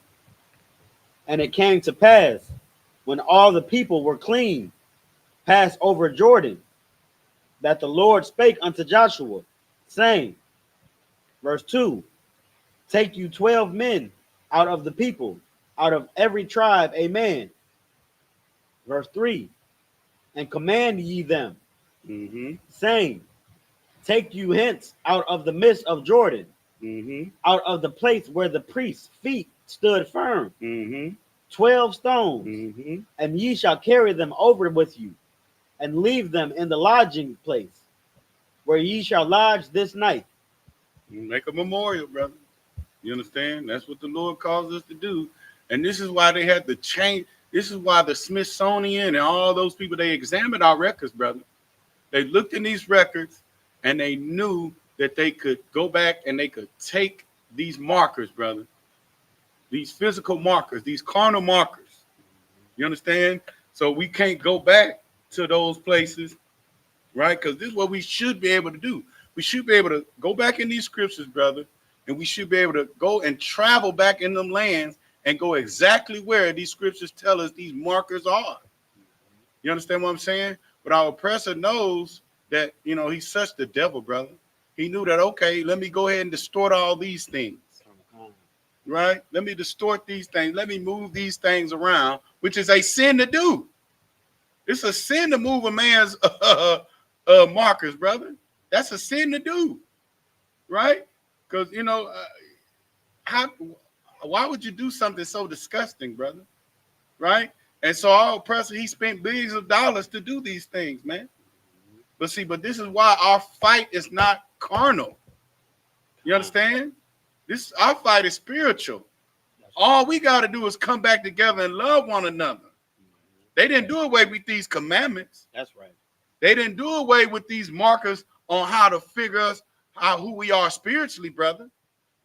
And it came to pass, when all the people were clean, passed over Jordan, that the Lord spake unto Joshua, saying, verse 2, Take you 12 men out of the people, out of every tribe, a man. Verse 3. And command ye them, Mm-hmm. saying, take you hence out of the midst of Jordan, Mm-hmm. out of the place where the priest's feet stood firm, Mm-hmm. 12 stones, Mm-hmm. and ye shall carry them over with you, and leave them in the lodging place, where ye shall lodge this night. Make a memorial, brother. You understand? That's what the Lord calls us to do. And this is why they had to change. This is why the Smithsonian and all those people, they examined our records, brother. They looked in these records and they knew that they could go back and they could take these markers, brother, these physical markers, these carnal markers. You understand? So we can't go back to those places, right? Because this is what we should be able to do. We should be able to go back in these scriptures, brother, and we should be able to go and travel back in them lands and go exactly where these scriptures tell us these markers are. You understand what I'm saying? But our oppressor knows that, you know, he's such the devil, brother. He knew that, okay, let me go ahead and distort all these things, right? Let me distort these things. Let me move these things around, which is a sin to do. It's a sin to move a man's markers, brother. That's a sin to do, right? Because, you know, why would you do something so disgusting, brother? Right? And so our oppressor, he spent billions of dollars to do these things, man. But see, but this is why our fight is not carnal. You understand? Our fight is spiritual. All we got to do is come back together and love one another. They didn't do away with these commandments. That's right. They didn't do away with these markers on how to figure us out who we are spiritually, brother.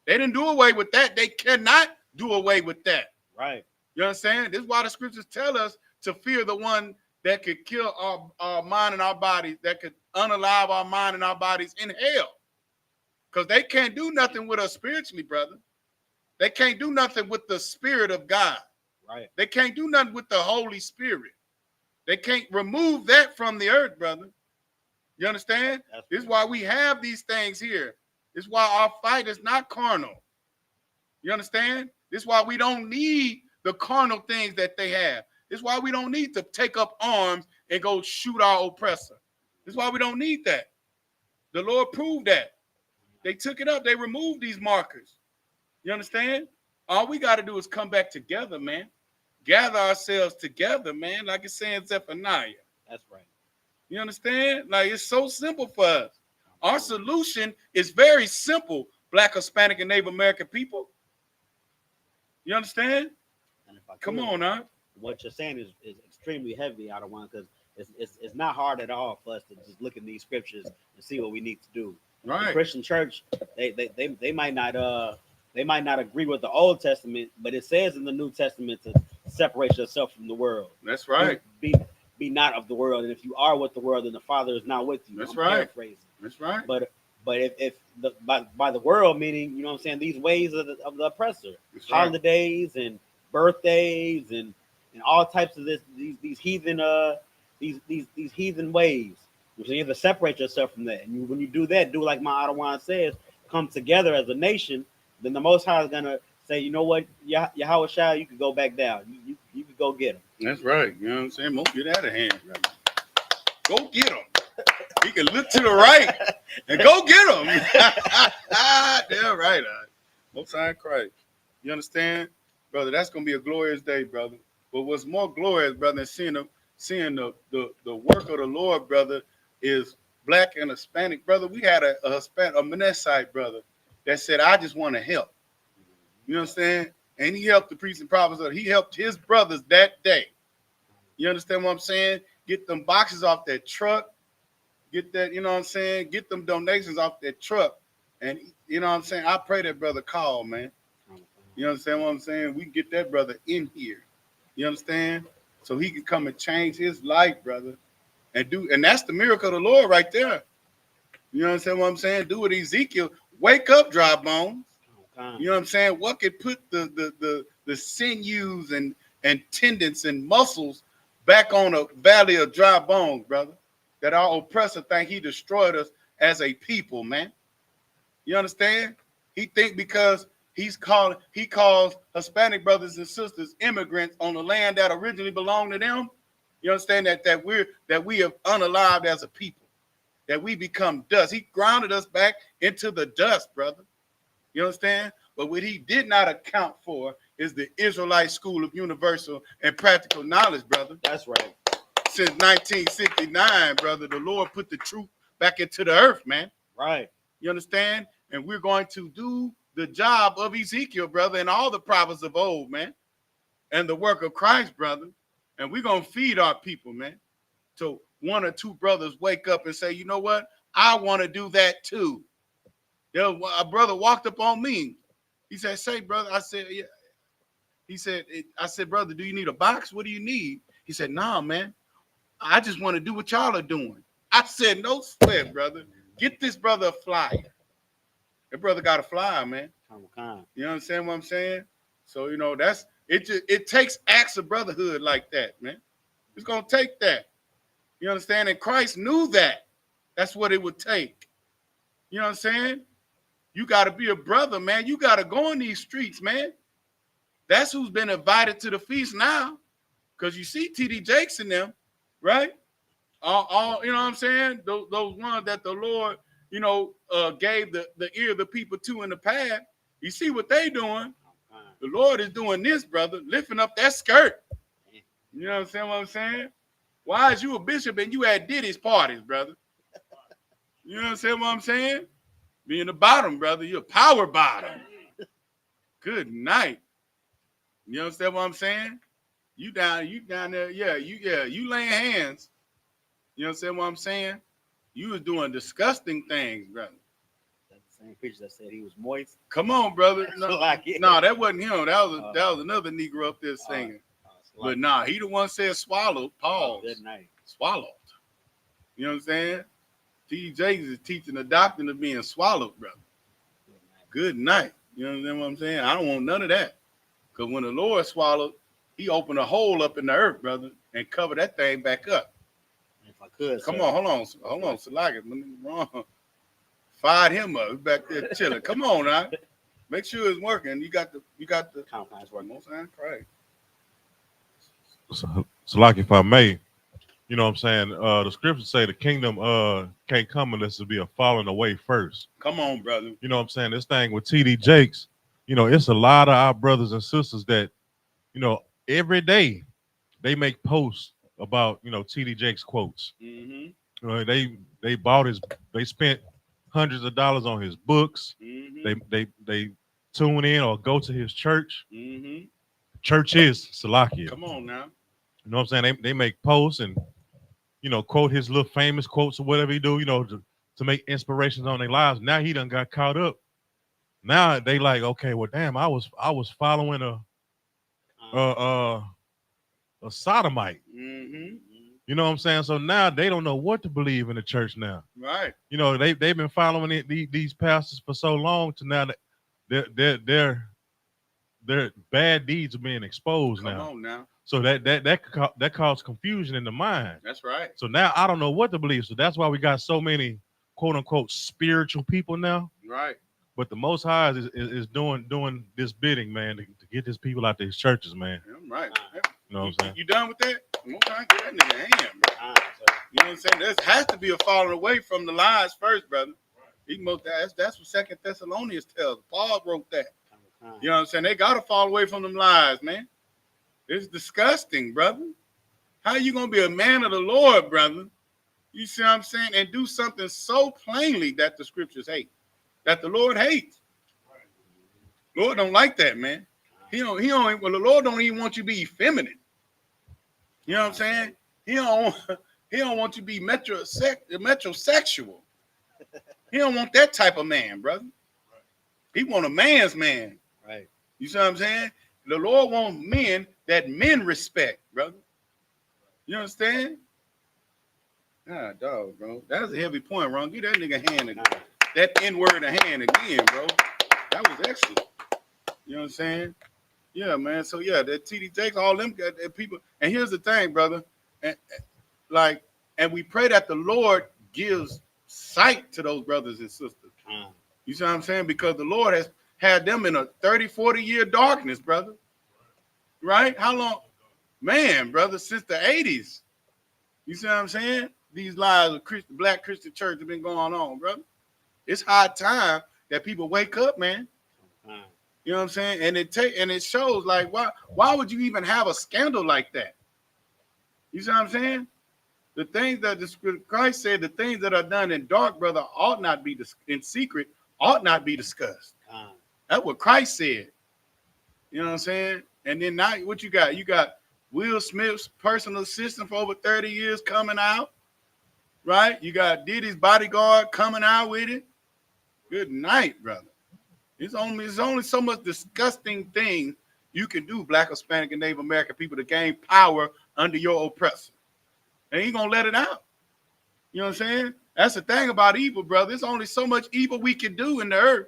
They didn't do away with that. They cannot do away with that. Right. You understand? This is why the scriptures tell us to fear the one that could kill our mind and our bodies, that could unalive our mind and our bodies in hell. Because they can't do nothing with us spiritually, brother. They can't do nothing with the Spirit of God. Right. They can't do nothing with the Holy Spirit. They can't remove that from the earth, brother. You understand? This is why we have these things here. This is why our fight is not carnal. You understand? This is why we don't need the carnal things that they have. This is why we don't need to take up arms and go shoot our oppressor. This is why we don't need that. The Lord proved that. They took it up. They removed these markers. You understand? All we got to do is come back together, man. Gather ourselves together, man, like it's saying Zephaniah. That's right. You understand? Like, it's so simple for us. Our solution is very simple, Black, Hispanic, and Native American people. You understand? And if I Come could, on, huh? What you're saying is extremely heavy, out of one, because it's not hard at all for us to just look in these scriptures and see what we need to do. Right. The Christian church, they might not agree with the Old Testament, but it says in the New Testament to separate yourself from the world. That's right. Be not of the world, and if you are with the world, then the Father is not with you. That's I'm right. paraphrasing. That's right. But if by the world, meaning, you know what I'm saying, these ways of the oppressor, That's right. holidays and birthdays and all types of these heathen these heathen ways. So you have to separate yourself from that. And when you do that, do like my Ottawa says, come together as a nation. Then the Most High is gonna say, you know what, Yahweh Shai, you could go back down. You could go get him. That's right. You know what I'm saying? Won't get out of hand, brother. Go get him. He can look to the right and go get him. Damn right. Most High Christ. You understand, brother? That's gonna be a glorious day, brother. But what's more glorious, brother, than seeing the work of the Lord, brother, is Black and Hispanic, brother. We had a Mennonite brother that said, I just want to help. You understand? And he helped the priests and prophets. He helped his brothers that day. You understand what I'm saying? Get them boxes off that truck. Get that, you know what I'm saying? Get them donations off that truck. And, you know what I'm saying? I pray that brother call, man. You understand what I'm saying? We can get that brother in here. You understand? So he can come and change his life, brother. And that's the miracle of the Lord right there. You understand what I'm saying? Do what Ezekiel. Wake up, dry bones. You know what I'm saying? What could put the sinews and tendons and muscles back on a valley of dry bones, brother? That our oppressor think he destroyed us as a people, man. You understand? He think because He calls Hispanic brothers and sisters immigrants on the land that originally belonged to them. You understand that we have unalived as a people, that we become dust. He grounded us back into the dust, brother. You understand? But what he did not account for is the Israelite school of universal and practical knowledge, brother. That's right. Since 1969, brother, the Lord put the truth back into the earth, man. Right. You understand? And we're going to do the job of Ezekiel, brother, and all the prophets of old, man, and the work of Christ, brother. And we're going to feed our people, man. So one or two brothers wake up and say, you know what? I want to do that too. A brother walked up on me. He said, say, brother. I said, yeah. He said, I said, brother, do you need a box? What do you need? He said, nah, man. I just want to do what y'all are doing. I said, no sweat, brother. Get this brother a flyer. That brother got a flyer, man. You understand what I'm saying? So, you know, that's it. It takes acts of brotherhood like that, man. It's going to take that. You understand? And Christ knew that. That's what it would take. You know what I'm saying? You got to be a brother, man. You got to go in these streets, man. That's who's been invited to the feast now. Because you see T.D. Jakes in them, right? All you know what I'm saying? Those ones that the Lord, you know, gave the ear of the people to in the past. You see what they doing? The Lord is doing this, brother, lifting up that skirt. You know what I'm saying? Why is you a bishop and you at Diddy's parties, brother? You know what I'm saying? Being the bottom, brother, you're a power bottom. Good night. You understand what I'm saying? You down there, you laying hands. You understand what I'm saying? You was doing disgusting things, brother. That's the same preacher that said he was moist. Come on, brother. No, no, that wasn't him. That was another Negro up there singing. But nah, he the one said swallowed. Pause. Good night. Swallowed. You know what I'm saying? T.D. Jakes is teaching the doctrine of being swallowed, brother. Good night. You understand what I'm saying? I don't want none of that. Because when the Lord swallowed, he opened a hole up in the earth, brother, and covered that thing back up. If I could, come on, hold on, Salaka, wrong. Fired him up. He's back there chilling. Come on, now. Make sure it's working. You got the compounds working. Most time, right? So, like, if I may, you know what I'm saying? The scriptures say the kingdom can't come unless it be a falling away first. Come on, brother. You know what I'm saying? This thing with T.D. Jakes, you know, it's a lot of our brothers and sisters that, you know, every day they make posts about, you know, T.D. Jakes quotes. Mm-hmm. You know, they bought they spent hundreds of dollars on his books. Mm-hmm. They tune in or go to his church. Mm-hmm. Church is Salakia. Come on now. You know what I'm saying? They make posts and, you know, quote his little famous quotes or whatever he do, you know, to make inspirations on their lives. Now he done got caught up. Now they like, okay, well, damn, I was following a sodomite. Mm-hmm. You know what I'm saying? So now they don't know what to believe in the church now. Right. You know, they've been following these pastors for so long to now that their bad deeds are being exposed now. Come on now. So that caused confusion in the mind. That's right. So now I don't know what to believe. So that's why we got so many quote unquote spiritual people now. Right. But the Most High is doing this bidding, man, to get these people out these churches, man. Yeah, right. You know what I'm saying? You done with that? One time, get that nigga a hand, bro. You know what I'm saying? There has to be a falling away from the lies first, brother. That's what 2 Thessalonians tells. Paul wrote that. You know what I'm saying? They got to fall away from them lies, man. It's disgusting, brother. How you going to be a man of the Lord, brother? You see what I'm saying? And do something so plainly that the scriptures hate, that the Lord hates. Lord don't like that, man. Well, the Lord don't even want you to be effeminate. You know what I'm saying? He don't want you to be metrosexual. He don't want that type of man, brother. He want a man's man. Right. You see what I'm saying? The Lord wants men that men respect, brother. You understand? Ah, dog, bro. That's a heavy point, Ron. Give that nigga a hand again. That N-word a hand again, bro. That was excellent. You know what I'm saying? Yeah, man. So yeah, that T.D. Jakes, all them people. And here's the thing, brother. And we pray that the Lord gives sight to those brothers and sisters. You see what I'm saying? Because the Lord had them in a 30, 40-year darkness, brother. Right? How long? Man, brother, since the 80s. You see what I'm saying? These lies of black Christian church have been going on, brother. It's high time that people wake up, man. You know what I'm saying? And it shows like why would you even have a scandal like that? You see what I'm saying? The things that Christ said, the things that are done in dark, brother, ought not be in secret, ought not be discussed. That's what Christ said. You know what I'm saying? And then now what you got? You got Will Smith's personal assistant for over 30 years coming out, right? You got Diddy's bodyguard coming out with it. Good night, brother. It's only so much disgusting thing you can do, Black, Hispanic, and Native American people, to gain power under your oppressor. And he gonna let it out. You know what I'm saying? That's the thing about evil, brother. There's only so much evil we can do in the earth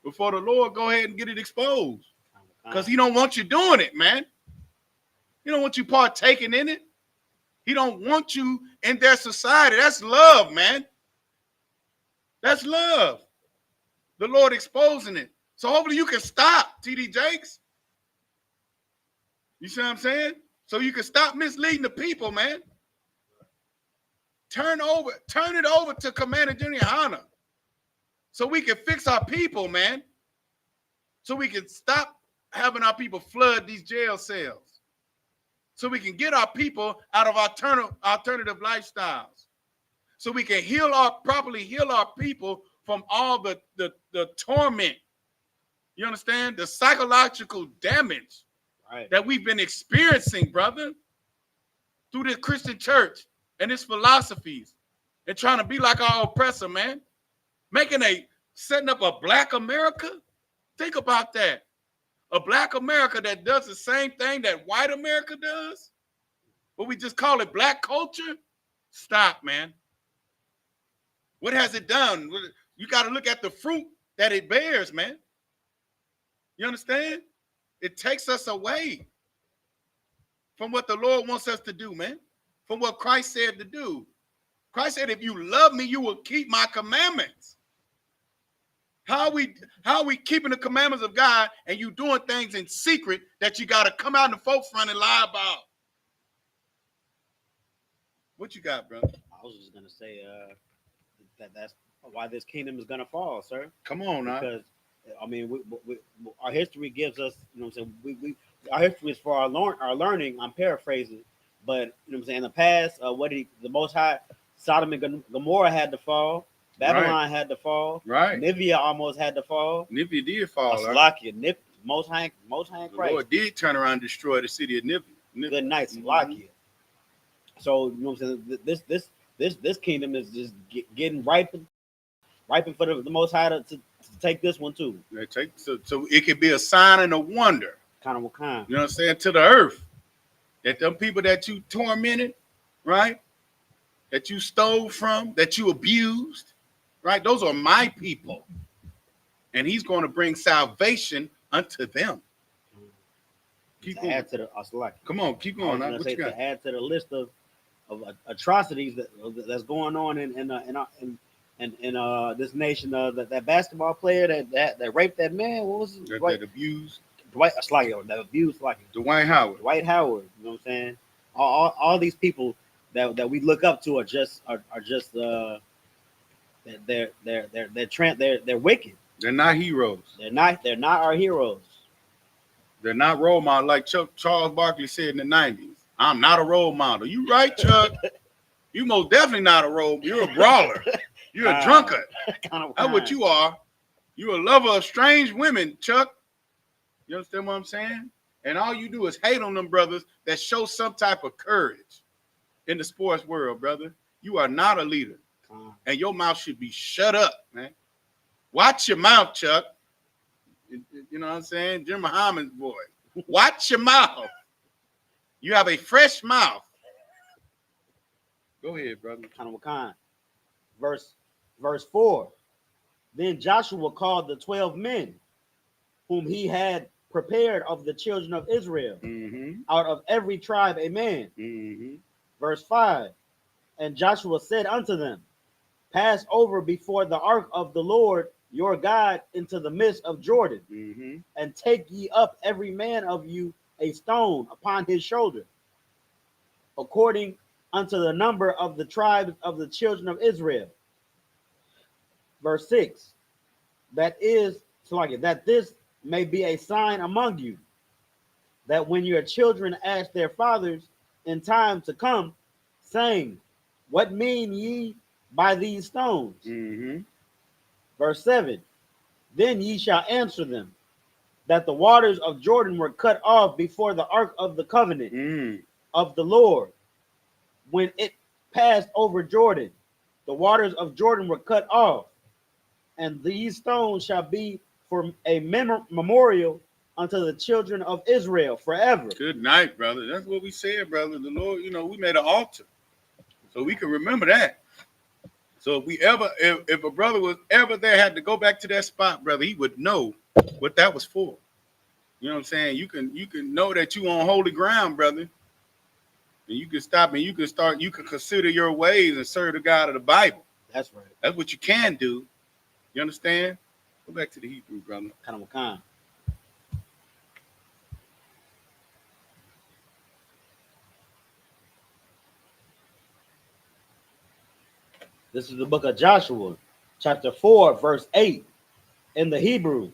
before the Lord go ahead and get it exposed. Because he don't want you doing it, man. He don't want you partaking in it. He don't want you in their society. That's love, man. That's love. The Lord exposing it. So hopefully you can stop, T.D. Jakes. You see what I'm saying? So you can stop misleading the people, man. Turn it over to Commander General YAHANNA so we can fix our people, man. So we can stop having our people flood these jail cells. So we can get our people out of alternative lifestyles. So we can properly heal our people from all the torment. You understand? The psychological damage that we've been experiencing, brother, through the Christian church and its philosophies and trying to be like our oppressor, man. Setting up a Black America. Think about that. A Black America that does the same thing that white America does, but we just call it Black culture. Stop, man. What has it done? You got to look at the fruit that it bears, man. You understand? It takes us away from what the Lord wants us to do, man. From what Christ said to do. Christ said, if you love me, you will keep my commandments. How are we keeping the commandments of God and you doing things in secret that you got to come out in the folks front and lie about? What you got, brother? I was just gonna say that's why this kingdom is gonna fall, sir. Come on now. Because I mean, our history gives us, you know what I'm saying. Our history is for our learning. I'm paraphrasing, but you know what I'm saying. In the past, the Most High, Sodom and Gomorrah had to fall. Babylon had to fall. Right. Nivea almost had to fall. Nivea did fall. Salakia. Most High Christ. The Lord did turn around and destroy the city of Nivea. Good night, Salakia. So you know what I'm saying. This kingdom is just getting ripened for the Most High to take this one too. So it could be a sign and a wonder. Kind of what kind. You know what I'm saying? To the earth. That them people that you tormented, right? That you stole from, that you abused, right? Those are my people. And he's going to bring salvation unto them. Keep going. Add to the Come on, keep going. What you got? To add to the list of atrocities that's going on in this nation. That basketball player that raped that man. What was it? That abused. That abused Dwight Howard. Dwight Howard. You know what I'm saying? All these people that we look up to are just they're wicked. They're not heroes. They're not our heroes. They're not role models, like Charles Barkley said in the 90s. I'm not a role model. You right, Chuck? You most definitely not a role. You're a brawler. You're a drunkard. That's what you are. You're a lover of strange women, Chuck. You understand what I'm saying? And all you do is hate on them brothers that show some type of courage in the sports world, brother. You are not a leader. And your mouth should be shut up, man. Watch your mouth, Chuck. You know what I'm saying? Jim Muhammad's boy. Watch your mouth. You have a fresh mouth. Go ahead, brother. Kind of what kind? Verse 4. Then Joshua called the 12 men whom he had prepared of the children of Israel, out of every tribe a man. Verse 5. And Joshua said unto them, pass over before the ark of the Lord your God into the midst of Jordan, Mm-hmm. and take ye up every man of you a stone upon his shoulder, according unto the number of the tribes of the children of Israel. Verse 6. That is, that this may be a sign among you, that when your children ask their fathers in time to come, saying, what mean ye by these stones? Mm-hmm. Verse 7. Then ye shall answer them, that the waters of Jordan were cut off before the ark of the covenant Mm. of the Lord. When it passed over Jordan, the waters of Jordan were cut off, and these stones shall be for a memorial unto the children of Israel forever. Good night, brother. That's what we said, brother. The Lord, we made an altar, so we can remember that. So if a brother was ever there, had to go back to that spot, brother, he would know what that was for. You know what I'm saying? You can know that you on holy ground, brother. And you can stop and you can consider your ways and serve the God of the Bible. That's right. That's what you can do. You understand? Go back to the Hebrew, brother. Kind of kind. This is the book of Joshua, chapter 4, verse 8, in the Hebrew.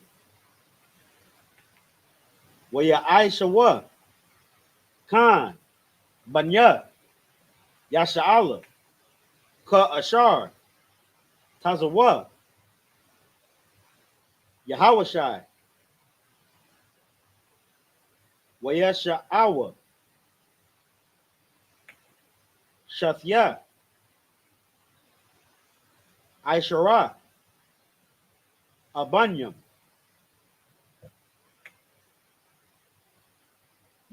YAHANNA, Khan, Banya, Yasha'Allah, Ashar, Tazawa, Yahawashai, Wayasha'awa, Shathya, Aishara, Abanyam,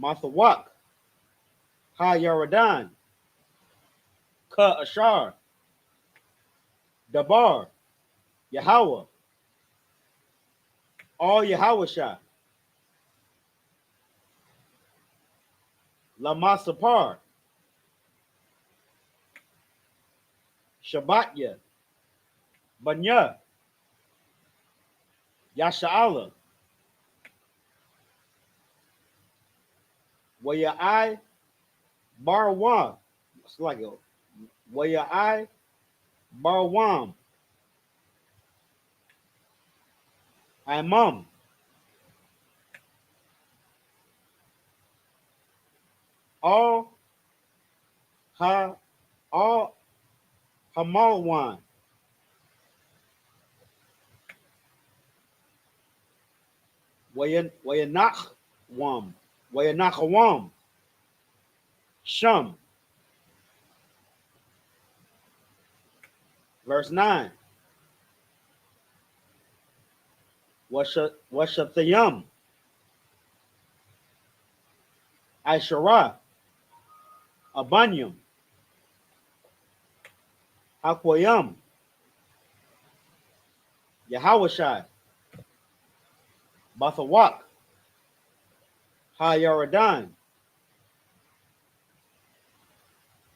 Mathawak, Ha Yaradan, Ashar, Dabar, Yahweh, all Yahawashai, Lamasapar, Shabbatya, Banya, Yasha'Allah, Wayai, Barwam, it's like a Wayai, Barwam, Imam, all all Hamalwan, Wayanachwam, Wayanachawam, Shum. Verse 9. Washathayam, Aishara, Abanyam, Hakwayam, Yahawashai, Bathawak, Ha Yaradan,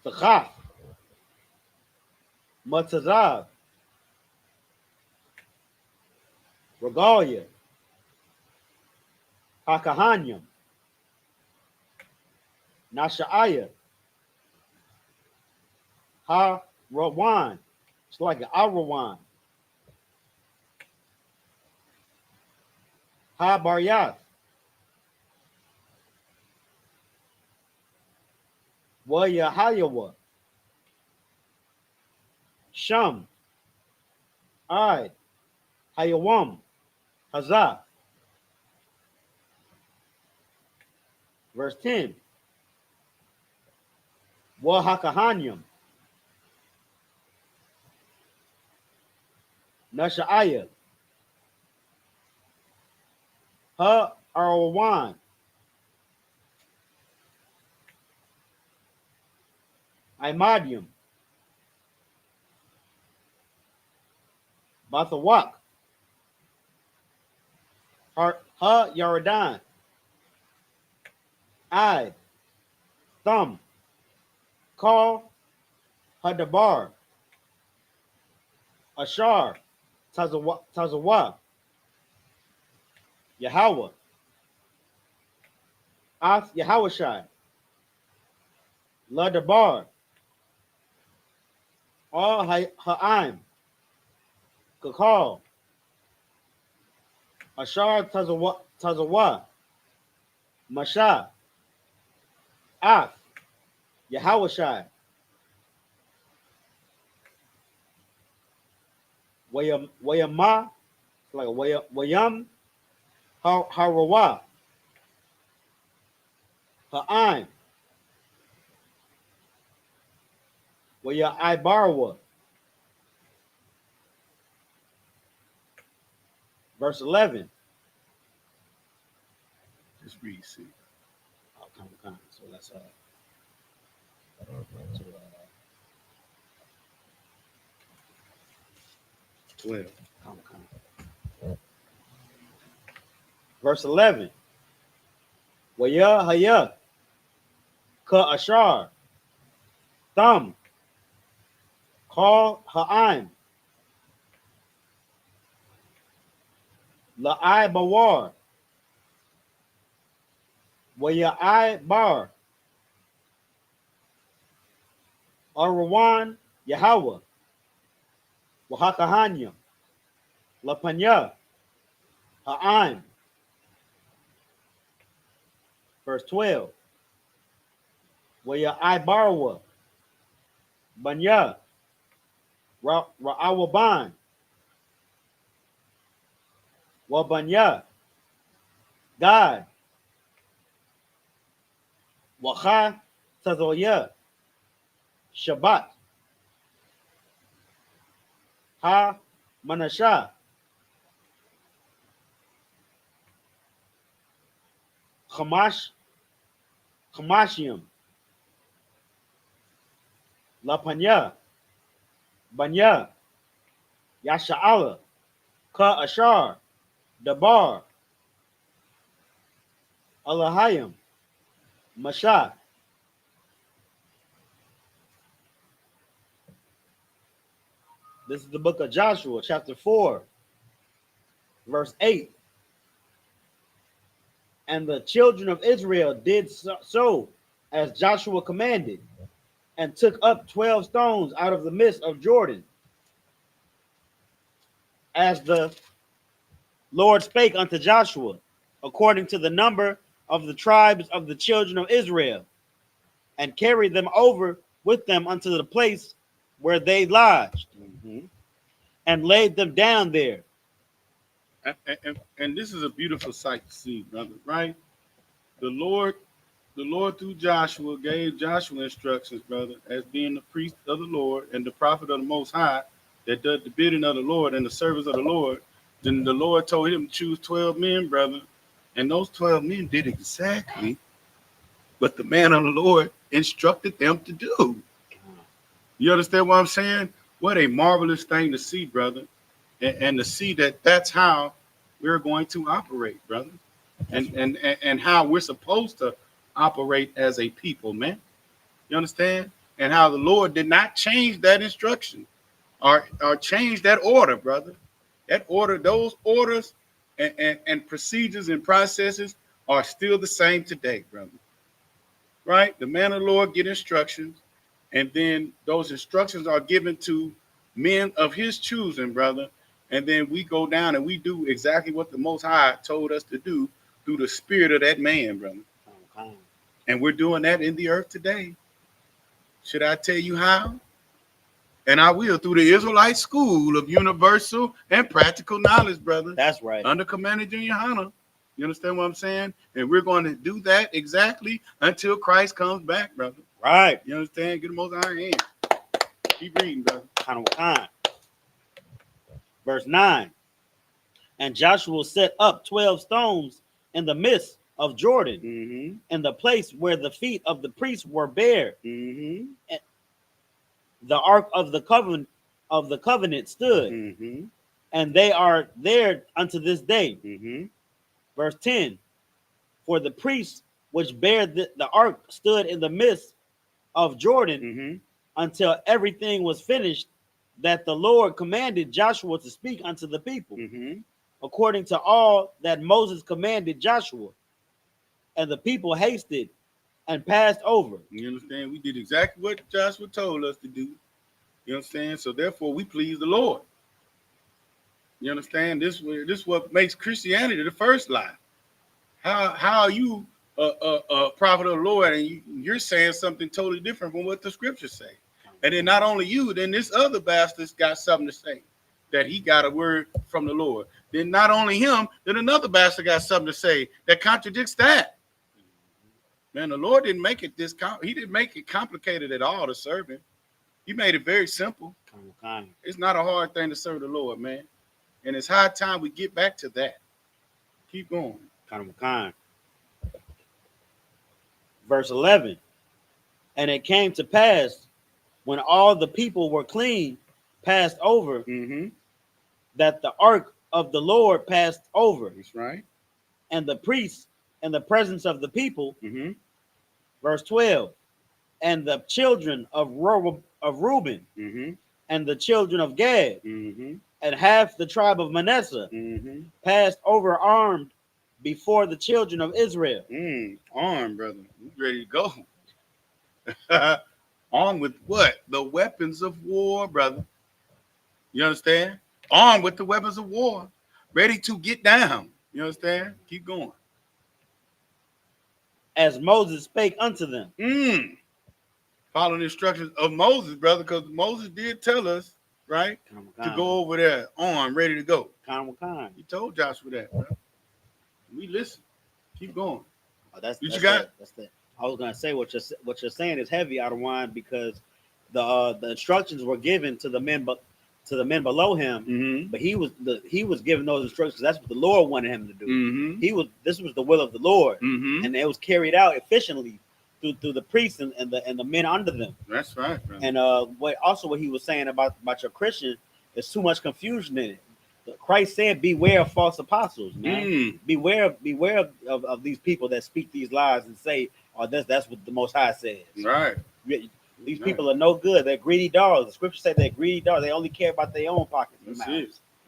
Thachaf, Matazab, Regalia, Hakahanyam, Nasha'aya, Ha Rawan. It's like an Arawan. Ha Baryath, Wayahayawa, Shum, Ai, Hayawam, Hazah. Verse 10. Wahakahanyam, Nasha'aya, Ha Arawan, Imadium, Bathawak, Ha Yaradan, I, Thumb, Call, Hadabar, Ashar, Tazawa, Yahweh, Yahawashai, Ladabar, All Ha'im, Kakal, Ashar Tazawa, Masha, Af, Yahawashai, Wayama, like Wayam, Harawa, Ha'im, Waya Ibarwa. Verse 11. Just read, see. Oh, come. So let's to, 12. come. Verse 11. Waya Haya Ka Ashar Thumb Call Ha'im La'ai Bawar Waya Bar Arwan Yahweh Wahakahanya Lapanya Ha'im. Verse 12. Waya Barwa Banya Ra'awaban Wabanya God Wacha Tazoya Shabbat Ha Manasha Hamashium Lapanya Banya Yasha'ala Ka Ashar Dabar Alahayim Masha. This is the book of Joshua, chapter 4, verse 8. And the children of Israel did so as Joshua commanded, and took up 12 stones out of the midst of Jordan, as the Lord spake unto Joshua, according to the number of the tribes of the children of Israel, and carried them over with them unto the place where they lodged, and laid them down there. And this is a beautiful sight to see, brother, right? The Lord through Joshua gave Joshua instructions, brother, as being the priest of the Lord and the prophet of the Most High that does the bidding of the Lord and the service of the Lord. Then the Lord told him to choose 12 men, brother. And those 12 men did exactly what the man of the Lord instructed them to do. You understand what I'm saying? What a marvelous thing to see, brother. And to see that that's how we're going to operate, brother. And how we're supposed to operate as a people, man. You understand? And how the Lord did not change that instruction or change that order, brother. That order, those orders and procedures and processes are still the same today, brother. Right? The man of the Lord get instructions, and then those instructions are given to men of his choosing, brother. And then we go down and we do exactly what the Most High told us to do through the spirit of that man, brother. And we're doing that in the earth today. Should I tell you how? And I will, through the Israelite School of Universal and Practical Knowledge, brother. That's right. Under Commander YAHANNA. You understand what I'm saying? And we're going to do that exactly until Christ comes back, brother. Right. You understand? Get the Most High hand. Keep reading, brother. Verse 9. And Joshua set up 12 stones in the midst of Jordan, in the place where the feet of the priests were bare. And the ark of the covenant stood, and they are there unto this day. Verse 10. For the priests which bare the ark stood in the midst of Jordan until everything was finished that the Lord commanded Joshua to speak unto the people, Mm-hmm. according to all that Moses commanded Joshua. And the people hasted and passed over. You understand? We did exactly what Joshua told us to do. You understand? So therefore, we please the Lord. You understand? This is what makes Christianity the first lie. How are you a prophet of the Lord and you're saying something totally different from what the scriptures say? And then not only you, then this other bastard's got something to say, that he got a word from the Lord. Then not only him, then another bastard got something to say that contradicts that. Man, the Lord didn't make it he didn't make it complicated at all to serve him. He made it very simple. It's not a hard thing to serve the Lord, man. And it's high time we get back to that. Keep going. Verse 11. And it came to pass, when all the people were clean, passed over, Mm-hmm. that the ark of the Lord passed over, That's right. and the priests in the presence of the people. Mm-hmm. Verse 12. And the children of Reuben, Mm-hmm. and the children of Gad, Mm-hmm. and half the tribe of Manasseh, Mm-hmm. passed over armed before the children of Israel. Armed, brother. We ready to go. Armed with what? The weapons of war, brother. You understand? Armed with the weapons of war. Ready to get down. You understand? Keep going. As Moses spake unto them. Following the instructions of Moses, brother, because Moses did tell us, right, to go over there armed, ready to go. He told Joshua that, bro. We listen. Keep going. That's you the, got? that's the. I was gonna say what you're saying is heavy, out of wine, because the instructions were given to the men, but to the men below him. Mm-hmm. But he was given those instructions. That's what the Lord wanted him to do. Mm-hmm. This was the will of the Lord, Mm-hmm. and it was carried out efficiently through the priests and the men under them. That's right, brother. And what he was saying about your Christian, there's too much confusion in it. Christ said, "Beware of false apostles, man. Beware of these people that speak these lies and say, oh, that's what the Most High says." Right. These people are no good. They're greedy dogs. The scripture said they're greedy dogs. They only care about their own pockets.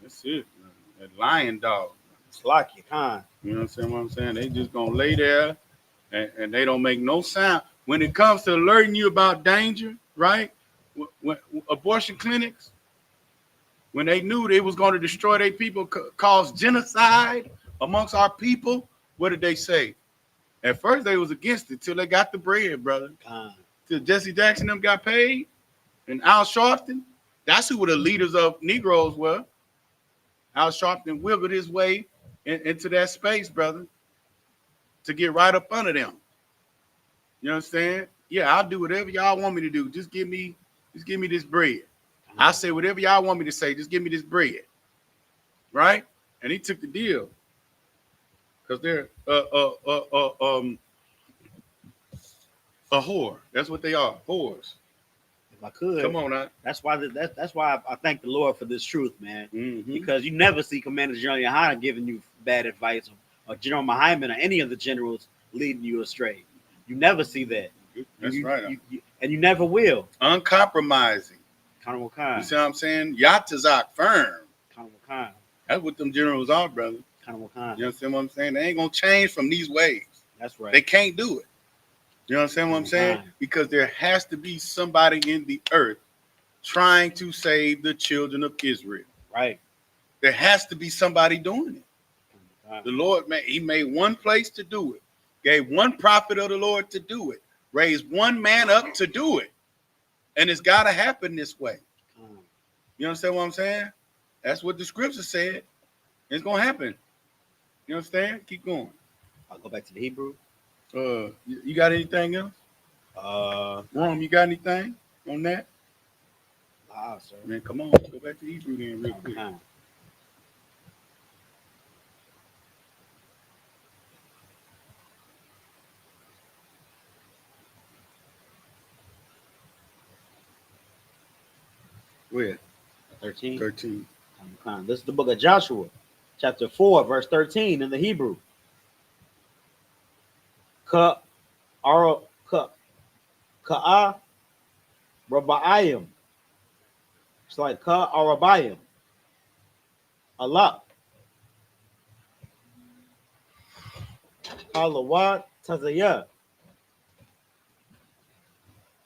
That's it. That lion dog. It's like you, kind. You know what I'm saying? They just gonna lay there and they don't make no sound. When it comes to alerting you about danger, right? When abortion clinics, when they knew they was going to destroy their people, cause genocide amongst our people, what did they say? At first they was against it till they got the bread, brother. Till Jesse Jackson them got paid, and Al Sharpton, that's who the leaders of Negroes were. Al Sharpton wiggled his way into that space, brother, to get right up under them. You understand? Yeah, I'll do whatever y'all want me to do. Just give me this bread. I say whatever y'all want me to say. Just give me this bread, right? And he took the deal because they're a whore. That's what they are, whores. If I could, come on now. That's why I thank the Lord for this truth, man. Mm-hmm. Because you never see Commander General YAHANNA giving you bad advice, or General Hyman or any of the generals leading you astray. You never see that. That's right. And you never will. Uncompromising. You see what I'm saying? Yahtazak, firm. That's what them generals are, brother. You understand what I'm saying? They ain't gonna change from these ways. That's right. They can't do it. You understand what I'm saying? Because there has to be somebody in the earth trying to save the children of Israel. Right. There has to be somebody doing it. The Lord, he made one place to do it. Gave one prophet of the Lord to do it. Raised one man up to do it. And it's got to happen this way. You understand what I'm saying? That's what the scripture said. It's going to happen. You understand? Keep going. I'll go back to the Hebrew. You got anything else? Rome, you got anything on that? Sir. Man, come on. Let's go back to Hebrew then real quick. Where? 13. 13. This is the book of Joshua, chapter 4, verse 13 in the Hebrew. Ka'ah Rabbaim It's like Ka Arabayim. Allah. Halawat Tazaya.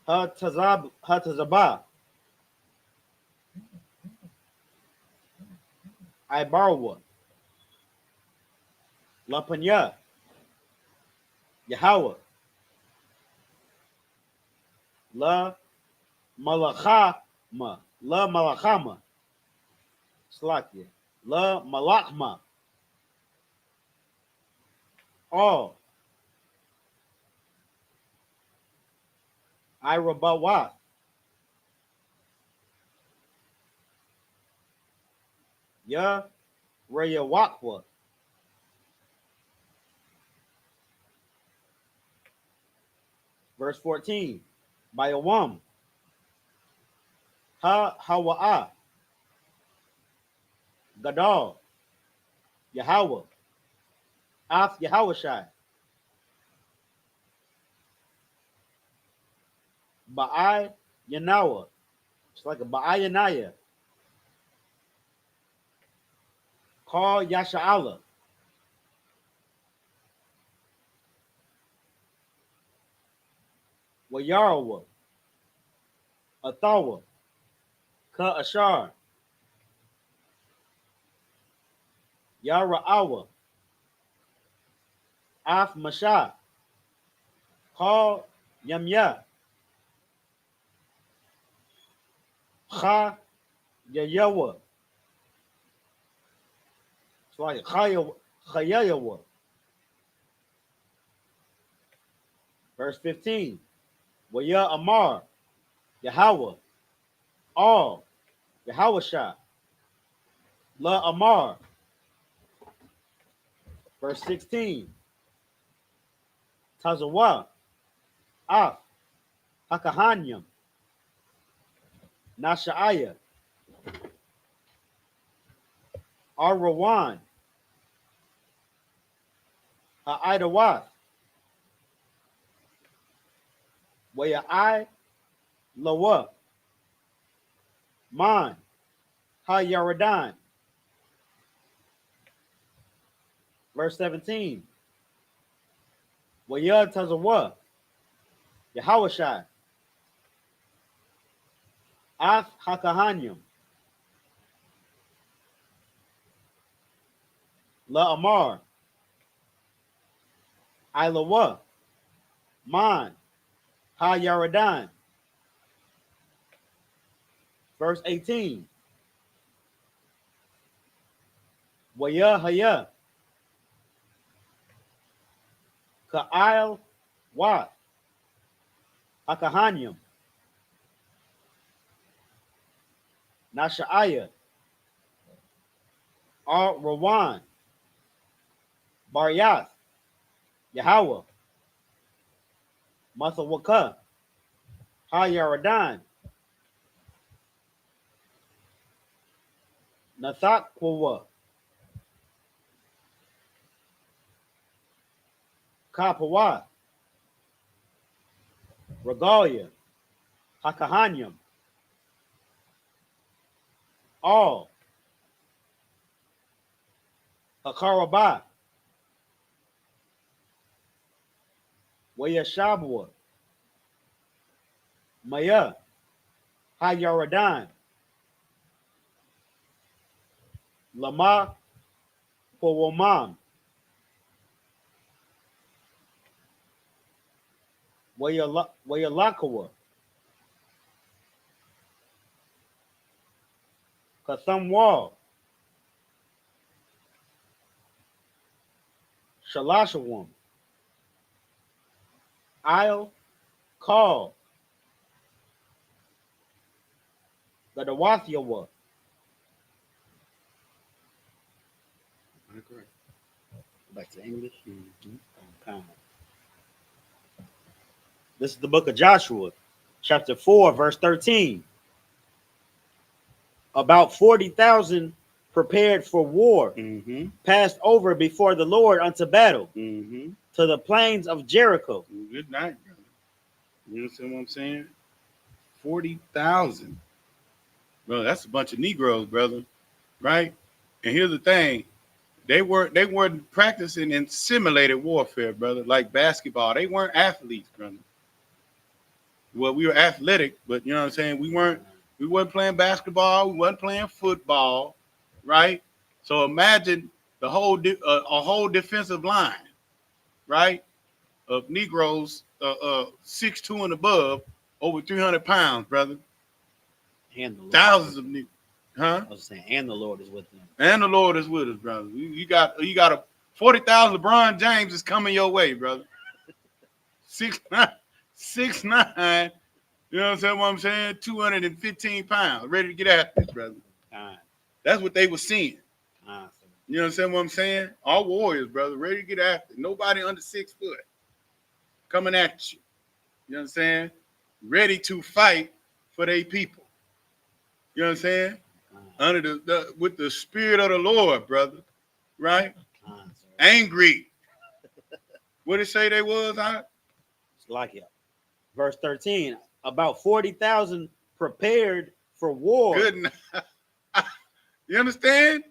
Ha Tazaba. Ibarwa. Lapanya. Yahweh. La Malachama. La Malachama. Slakia. La Malachma. All. Irabawa. Ya Rayawakwa. Verse 14. Bayawam. Ha Hawa'a. Gadal. Yahweh. Af Yahawashai. Ba'ai Yanawa. It's like a Ba'ai Yanaya. Call Yasha'ala. Wayarawa. Athawa. Ka Ashar. Yara'awa. Af Mashah. Call Yamya. Cha Yayawa. It's like Chayayawa. Verse 15. Waya Amar. Yahweh. All. Yahawashah. La Amar. Verse 16. Tazawa. Af. Hakahanyam. Nasha'aya. Ar-Rawan. Ha'idawat. Waya'ai Lawa. Man. Ha-Yaradan. Verse 17. Waya Tazawa. Yahawashai. Af Hakahanyam. La Amar. Ilawa. Man. Ha Yaradan. Verse 18. Waya Haya. Ka'il Wat. Hakahanyam. Nasha'aya. Ar-Rawan. Baryath. Yahweh. Mathawaka. Ha-Yaradan. Nathakwa. Kapawa. Regalia. Hakahanyam. All. Hakarabah. Wayashabwa. Maya. Hayaradan. Lama Powamam. Wayalakawa. Kathamwal. Shalashawam. I'll call the Dawathiawa. Correct. Back to English. Okay. This is the book of Joshua, chapter 4, verse 13. About 40,000 prepared for war, passed over before the Lord unto battle to the plains of Jericho. Good night, brother. You understand what I'm saying? 40,000 Bro, that's a bunch of Negroes, brother, right? And here's the thing. They weren't practicing in simulated warfare, brother, like basketball. They weren't athletes, brother. Well, we were athletic, but you know what I'm saying? We weren't playing basketball, we weren't playing football, right? So imagine a whole defensive line, right? Of Negroes 6'2" and above, over 300 pounds, brother. And the Lord. Thousands of Negroes. Huh? I was saying, and the Lord is with them. And the Lord is with us, brother. You got a 40,000 LeBron James is coming your way, brother. 6'9", 6'9", you know what I'm saying? 215 pounds, ready to get after this, brother. That's what they were seeing. You know what I'm saying? All warriors, brother, ready to get after it. Nobody under 6 foot coming at you. You know what I'm saying? Ready to fight for their people. You know what I'm saying? Under with the spirit of the Lord, brother. Right? Angry. What did it say they was? It's like it. Verse 13. About 40,000 prepared for war. Good. You understand?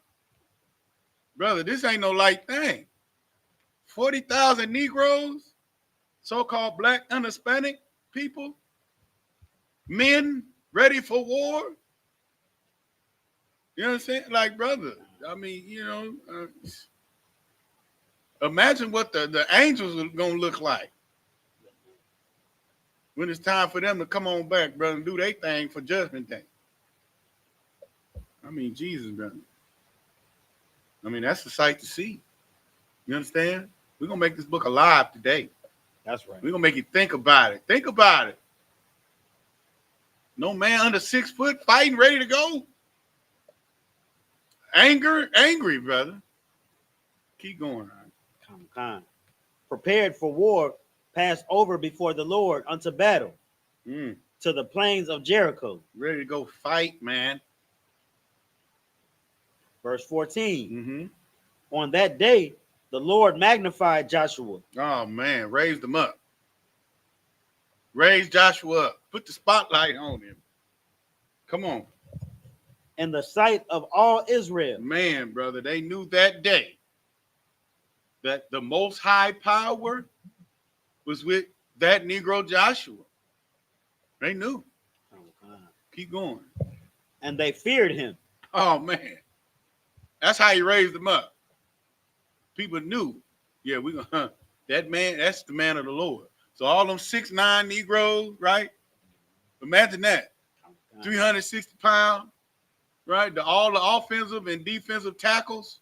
Brother, this ain't no light thing. 40,000 Negroes, so-called black and Hispanic people, men ready for war. You know what I'm saying? Like, brother, I mean, imagine what the angels are going to look like when it's time for them to come on back, brother, and do their thing for Judgment Day. I mean, Jesus, brother. I mean, that's the sight to see. You understand? We're going to make this book alive today. That's right. We're going to make you think about it. Think about it. No man under 6 foot fighting, ready to go. Angry, brother. Keep going. Come. Prepared for war, passed over before the Lord unto battle to the plains of Jericho. Ready to go fight, man. Verse 14. On that day, the Lord magnified Joshua. Oh, man. Raised him up. Raise Joshua up. Put the spotlight on him. Come on. In the sight of all Israel. Man, brother, they knew that day that the most high power was with that Negro Joshua. They knew. Keep going. And they feared him. Oh, man. That's how he raised them up. People knew. Yeah, we're going to, that man, that's the man of the Lord. So all them 6'9" Negroes, right? Imagine that. 360 pounds, right? All the offensive and defensive tackles,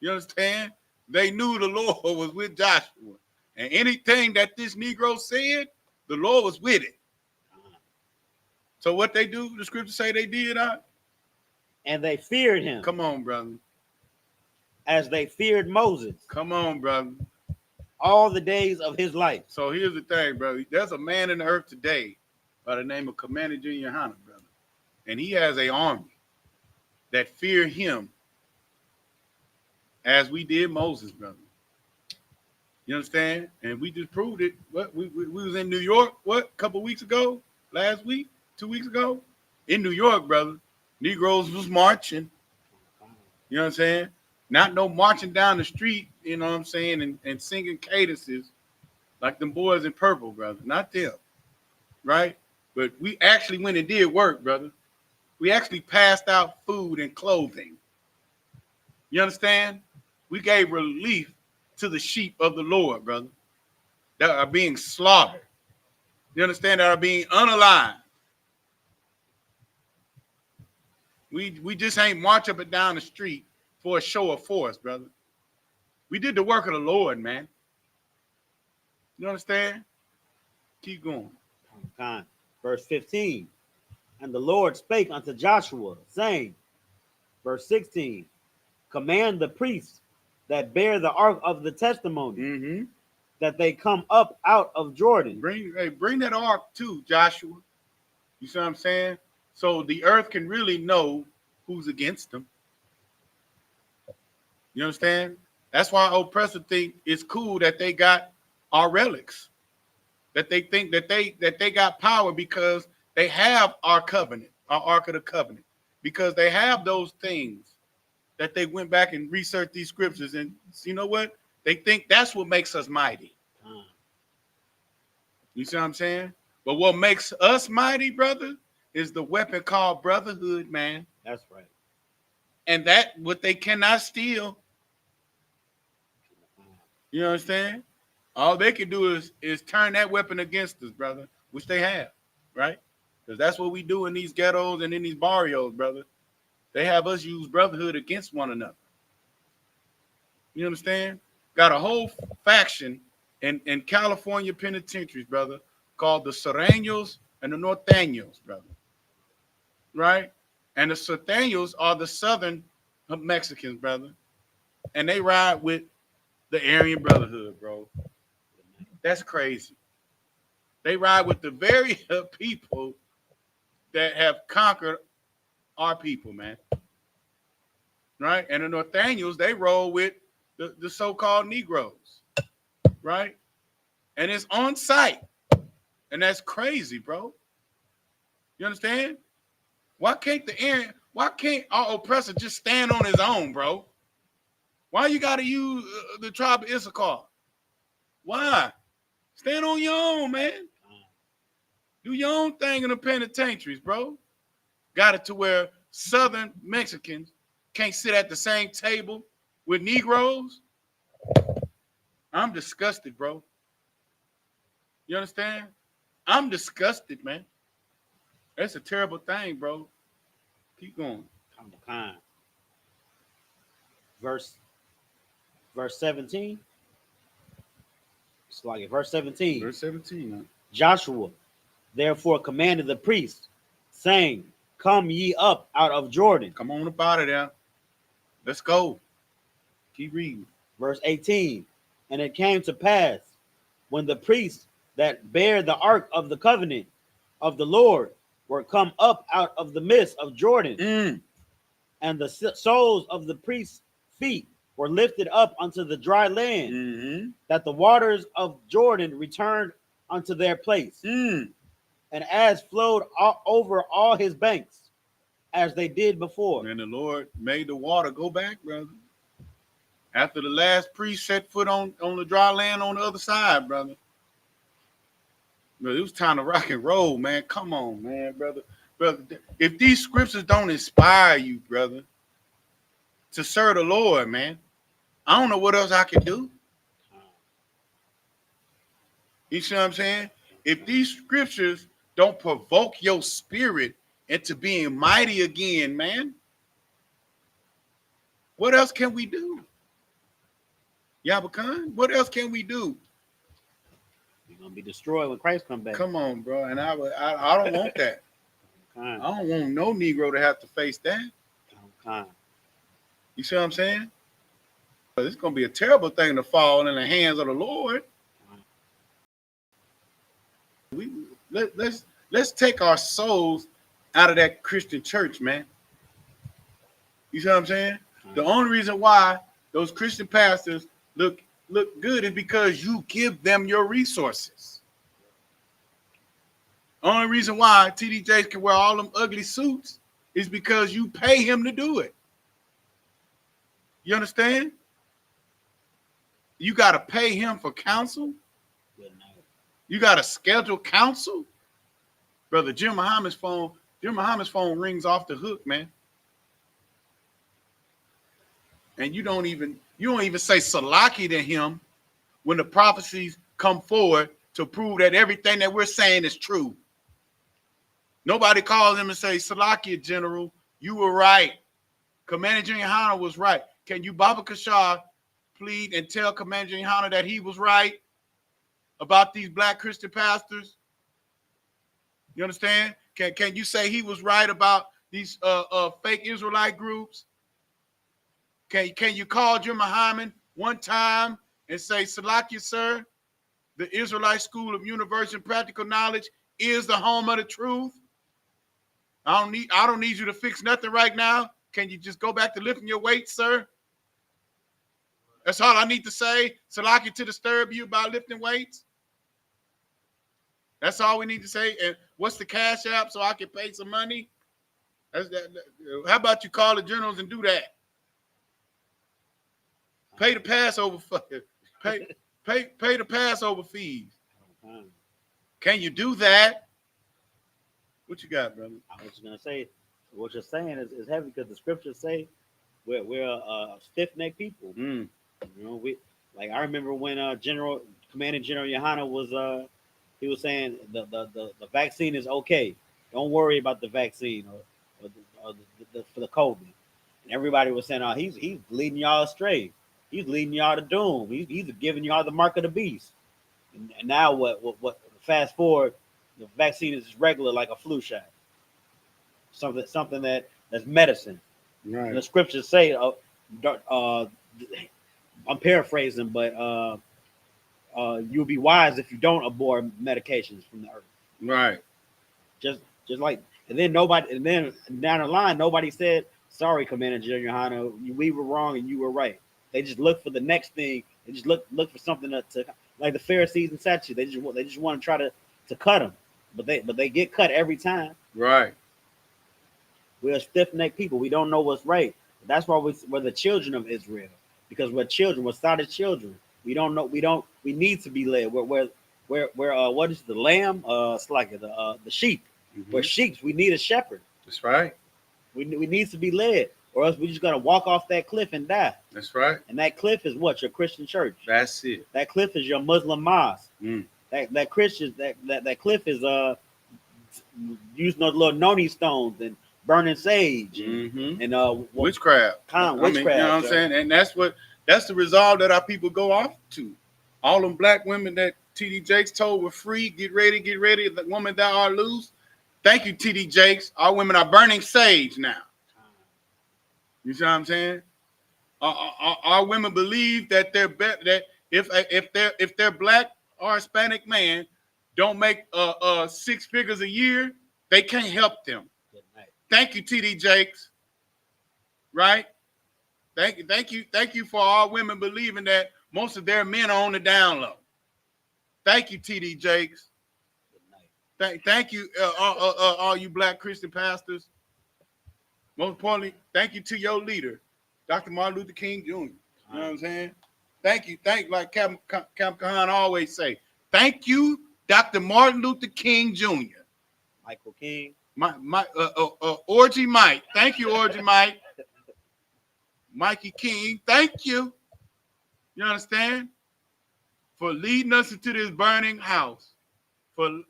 you understand? They knew the Lord was with Joshua. And anything that this Negro said, the Lord was with it. So what they do, the scriptures say they did, and they feared him. Come on, brother. As they feared Moses. Come on, brother. All the days of his life. So here's the thing, brother. There's a man in the earth today by the name of Commander YAHANNA, brother. And he has an army that fear him as we did Moses, brother. You understand? And we just proved it. What we was in New York, a couple weeks ago? Last week? 2 weeks ago? In New York, brother. Negroes was marching. You know what I'm saying? Not no marching down the street, you know what I'm saying, and singing cadences like them boys in purple, brother. Not them. Right? But we actually went and did work, brother. We actually passed out food and clothing. You understand? We gave relief to the sheep of the Lord, brother, that are being slaughtered. You understand? That are being unalive. We just ain't march up and down the street for a show of force, brother. We did the work of the Lord, man. You understand? Keep going. Verse 15. And the Lord spake unto Joshua, saying, verse 16, command the priests that bear the ark of the testimony, that they come up out of Jordan. Bring that ark too, Joshua. You see what I'm saying? So the earth can really know who's against them. You understand? That's why oppressors think it's cool that they got our relics. That they think that they got power because they have our covenant, our Ark of the Covenant. because they have those things that they went back and researched these scriptures, and you know what? They think that's what makes us mighty. You see what I'm saying? But what makes us mighty, brother, is the weapon called brotherhood, man. That's right. And that what they cannot steal. You understand? All they can do is turn that weapon against us, brother, which they have, right? Because that's what we do in these ghettos and in these barrios, brother. They have us use brotherhood against one another. You understand? Got a whole faction in California penitentiaries, brother, called the Sureños and the Norteños, brother. Right? And the Sureños are the southern Mexicans, brother. And they ride with the Aryan Brotherhood, bro. That's crazy. They ride with the very people that have conquered our people, man. Right? And the Norteños, they roll with the so-called Negroes. Right? And it's on site. And that's crazy, bro. You understand? Why can't our oppressor just stand on his own, bro? Why you got to use the tribe of Isupk? Why? Stand on your own, man. Do your own thing in the penitentiaries, bro. Got it to where Southern Mexicans can't sit at the same table with Negroes. I'm disgusted, bro. You understand? I'm disgusted, man. That's a terrible thing, bro. Keep going. Verse 17. It's like it. Verse 17. Verse 17. Huh? Joshua therefore commanded the priests, saying, "Come ye up out of Jordan." Come on up out of there. Let's go. Keep reading. Verse 18. And it came to pass, when the priests that bear the ark of the covenant of the Lord were come up out of the midst of Jordan, and the soles of the priests' feet were lifted up unto the dry land, that the waters of Jordan returned unto their place, and as flowed over all his banks, as they did before. And the Lord made the water go back, brother. After the last priest set foot on the dry land on the other side, brother. But it was time to rock and roll, man. Come on, man, brother. Brother, if these scriptures don't inspire you, brother, to serve the Lord, man, I don't know what else I can do. You see what I'm saying? If these scriptures don't provoke your spirit into being mighty again, man, what else can we do? YAHANNA, what else can we do? You're gonna be destroyed when Christ comes back. Come on, bro. And I don't want that. I don't want no Negro to have to face that. You see what I'm saying? It's gonna be a terrible thing to fall in the hands of the Lord. Let's take our souls out of that Christian church, man. You see what I'm saying? The only reason why those Christian pastors look good is because you give them your resources. Only reason why TD Jakes can wear all them ugly suits is because you pay him to do it. You understand? You got to pay him for counsel. You got to schedule counsel. Brother Jim Muhammad's phone rings off the hook, man. And you don't even say Salaki to him when the prophecies come forward to prove that everything that we're saying is true. Nobody calls him and say, Salaki, General, you were right. Commander General YAHANNA was right. Can you, Baba Kashar, plead and tell Commander General YAHANNA that he was right about these black Christian pastors? You understand? Can you say he was right about these fake Israelite groups? Can you call Jim Muhammad one time and say, Salakia, sir, the Israelite School of Universal and Practical Knowledge is the home of the truth? I don't need you to fix nothing right now. Can you just go back to lifting your weights, sir? That's all I need to say. Salakia, to disturb you about lifting weights. That's all we need to say. And what's the cash app so I can pay some money? How about you call the generals and do that? Pay the Passover pay the Passover fees. Can you do that? What you got, brother? I was just gonna say, what you're saying is heavy because the scriptures say we're stiff-necked people. Mm. You know, like I remember when Commanding General YAHANNA was he was saying the vaccine is okay. Don't worry about the vaccine or for the COVID. And everybody was saying, oh, he's leading y'all astray. He's leading y'all to doom. He's giving y'all the mark of the beast. And now what? Fast forward, the vaccine is just regular like a flu shot. Something that's medicine. Right. And the scriptures say, I'm paraphrasing, but you'll be wise if you don't abhor medications from the earth. Right. Just like, and then down the line, nobody said, sorry, Commander General YAHANNA, we were wrong and you were right. They just look for the next thing. They just look for something to like the Pharisees and Sadducees. They just want to try to cut them, but they get cut every time. Right. We're stiff-necked people. We don't know what's right. That's why we're the children of Israel, because we're children. We're started children. We don't know. We need to be led. We're what is the lamb? It's like the sheep. Mm-hmm. We're sheep. We need a shepherd. That's right. We need to be led, or else we're just gonna walk off that cliff and die. That's right. And that cliff is what? Your Christian church. That's it. That cliff is your Muslim mosque. Mm. That Christian that cliff is using those little noni stones and burning sage and witchcraft. Witchcraft. You know what I'm saying? And that's the resolve that our people go off to. All them black women that T.D. Jakes told were free. Get ready. The woman thou art loose. Thank you, T.D. Jakes. Our women are burning sage now. You see what I'm saying? Our women believe that that if they're black or Hispanic man don't make 6 figures a year, they can't help them. Thank you, T.D. Jakes. Right? Thank you for all women believing that most of their men are on the down low. Thank you, T.D. Jakes. Thank you, all you black Christian pastors. Most importantly, thank you to your leader, Dr. Martin Luther King Jr. You know what I'm saying? Thank you, like Captain Kahan always say. Thank you, Dr. Martin Luther King Jr. Michael King. Orgy Mike. Thank you, Orgy Mike. Mikey King. Thank you. You understand? For leading us into this burning house. For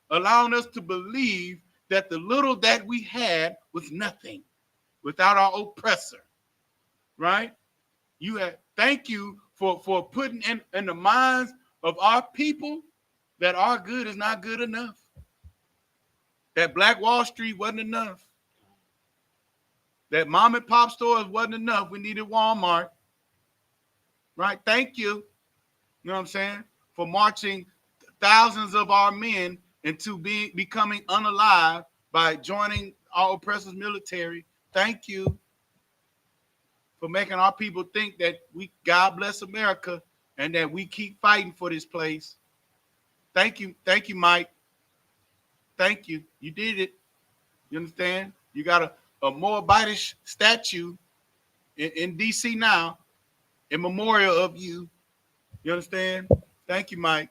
allowing us to believe that the little that we had was nothing without our oppressor. Right? Thank you for putting in the minds of our people that our good is not good enough. That Black Wall Street wasn't enough. That mom and pop stores wasn't enough. We needed Walmart. Right? Thank you. You know what I'm saying? For marching thousands of our men into becoming unalive by joining our oppressors' military. Thank you for making our people think that God bless America and that we keep fighting for this place. Thank you, Mike. Thank you. You did it. You understand? You got a Moabitish statue in D.C. now, in memorial of you. You understand? Thank you, Mike.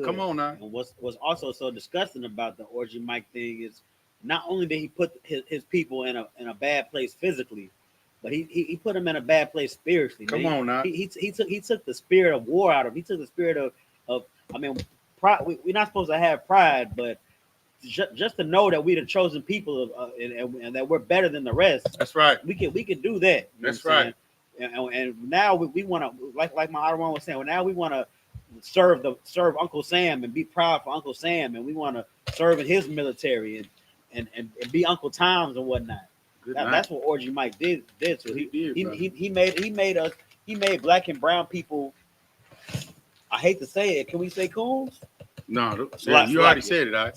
Come on now. And what's also so disgusting about the Orgy Mike thing is not only did he put his people in a bad place physically, but he put them in a bad place spiritually. Come on now. He took the spirit of war out of him. He took the spirit of I mean, pride. We're not supposed to have pride, but just to know that we're the chosen people and that we're better than the rest. That's right. We can do that. That's right. And now we want to, like my other one was saying, well, now we want to serve Uncle Sam and be proud for Uncle Sam, and we want to serve in his military and be Uncle Tom's and whatnot. That's what Orgy Mike did. So he made black and brown people. I hate to say it. Can we say coons? No, you already said it. Right?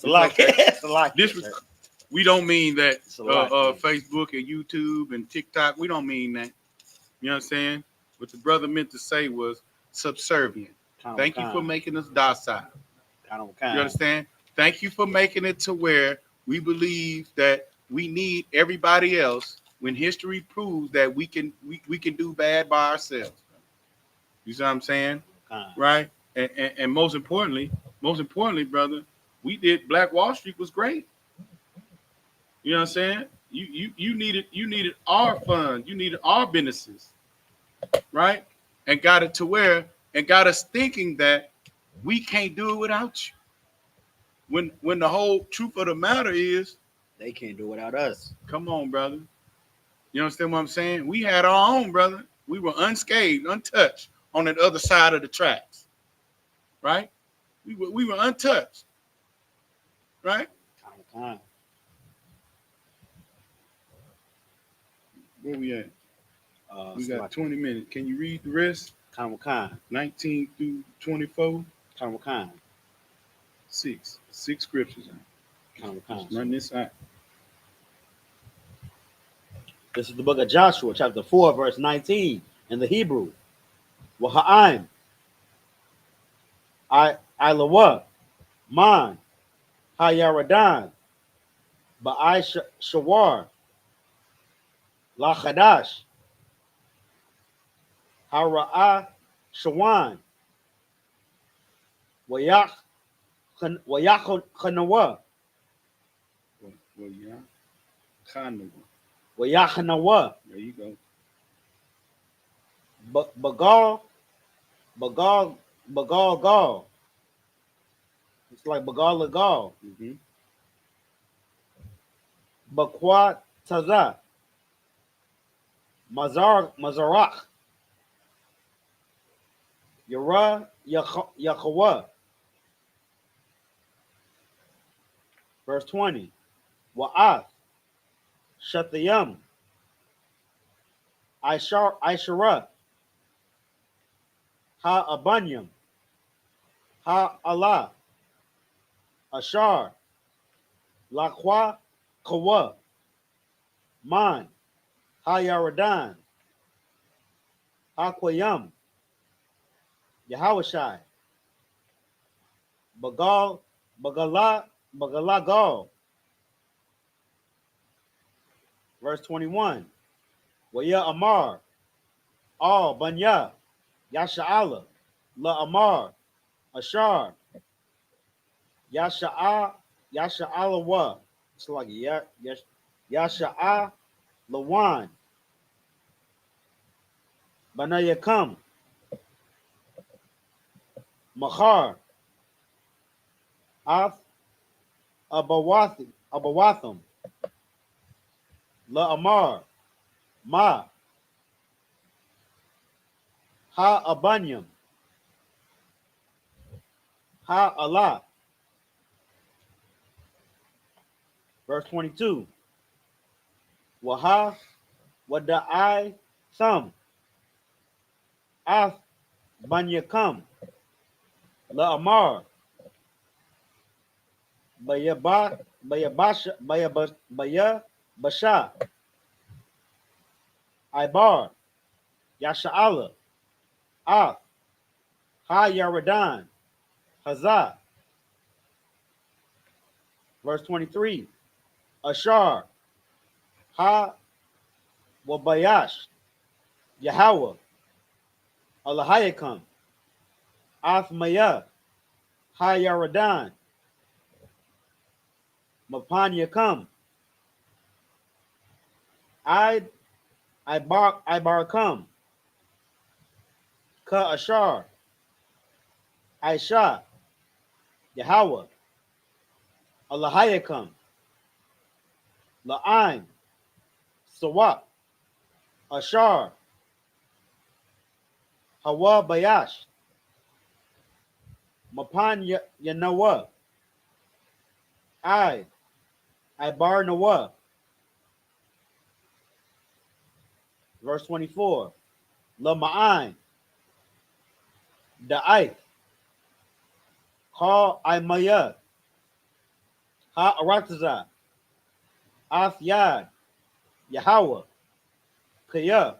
We don't mean that. Facebook and YouTube and TikTok. We don't mean that. You know what I'm saying? What the brother meant to say was subservient. Thank you for making us docile. You understand? Thank you for making it to where we believe that we need everybody else when history proves that we can do bad by ourselves. You see what I'm saying? Right? And most importantly, brother, we did Black Wall Street was great. You know what I'm saying? You needed our funds, you needed our businesses, right? And got it to where and got us thinking that we can't do it without you. When the whole truth of the matter is They can't do without us. come on, brother. You understand what I'm saying? We had our own, brother. We were unscathed, untouched on the other side of the tracks. Right? We were untouched. Right? Con. Where we at? We got Like 20 minutes. Can you read the rest? Con. 19 through 24? Con. Six scriptures. Run this out. This is the book of Joshua, chapter 4, verse 19 in the Hebrew. Waha'im. I.L.A.W. Man. Hayaradan. Ba'ai Shawar. La Khadash. Hara'a Shawan. Wayach Khanawa. Well, yeah. Kind of. Wayakhanawa. There you go. Bagal. It's like Bagal Lagal. Mm-hmm. Bakwat Taza. Mazarach. Yara Yachawa. Verse 20. Wa'ath. Shatayam. Aishara. Ha Abanyam. Ha Allah. Ashar. Laqua Kawa. Man. Ha Yaradan. Ha Quayam. Yahawashai. Bagalagal. Verse 21. Waya Amar. Al Banya. Yasha'ala. La Amar. Ashar. Yasha'ala wa. It's like Yasha'a Lawan. Banayakam. Mahar. Af Abawatham. La Amar. Ma. Ha Abanyam. Ha Allah. Verse 22. Waha Wada'ai Thumb. Af Banyakam. La Amar. Bayabasha. Ibar. Yasha'ala. Af. Ha Yaradan. Hazah. Verse 23. Ashar. Ha Wabayash. Yahweh. Allahayakam. Af Maya. Ha Yaradan. Mapan Yakam. Ibarakam. Ka Ashar. Aisha. Yahweh. Allahayakam. La'ain. Sawak. Ashar. Hawa Bayash. Mapan Yanawa. Ibar Nawa. Verse 24. Lama'ain. Da'aith. Ha Imaya. Ha Arataza. Af Yad. Yahweh. Kaya.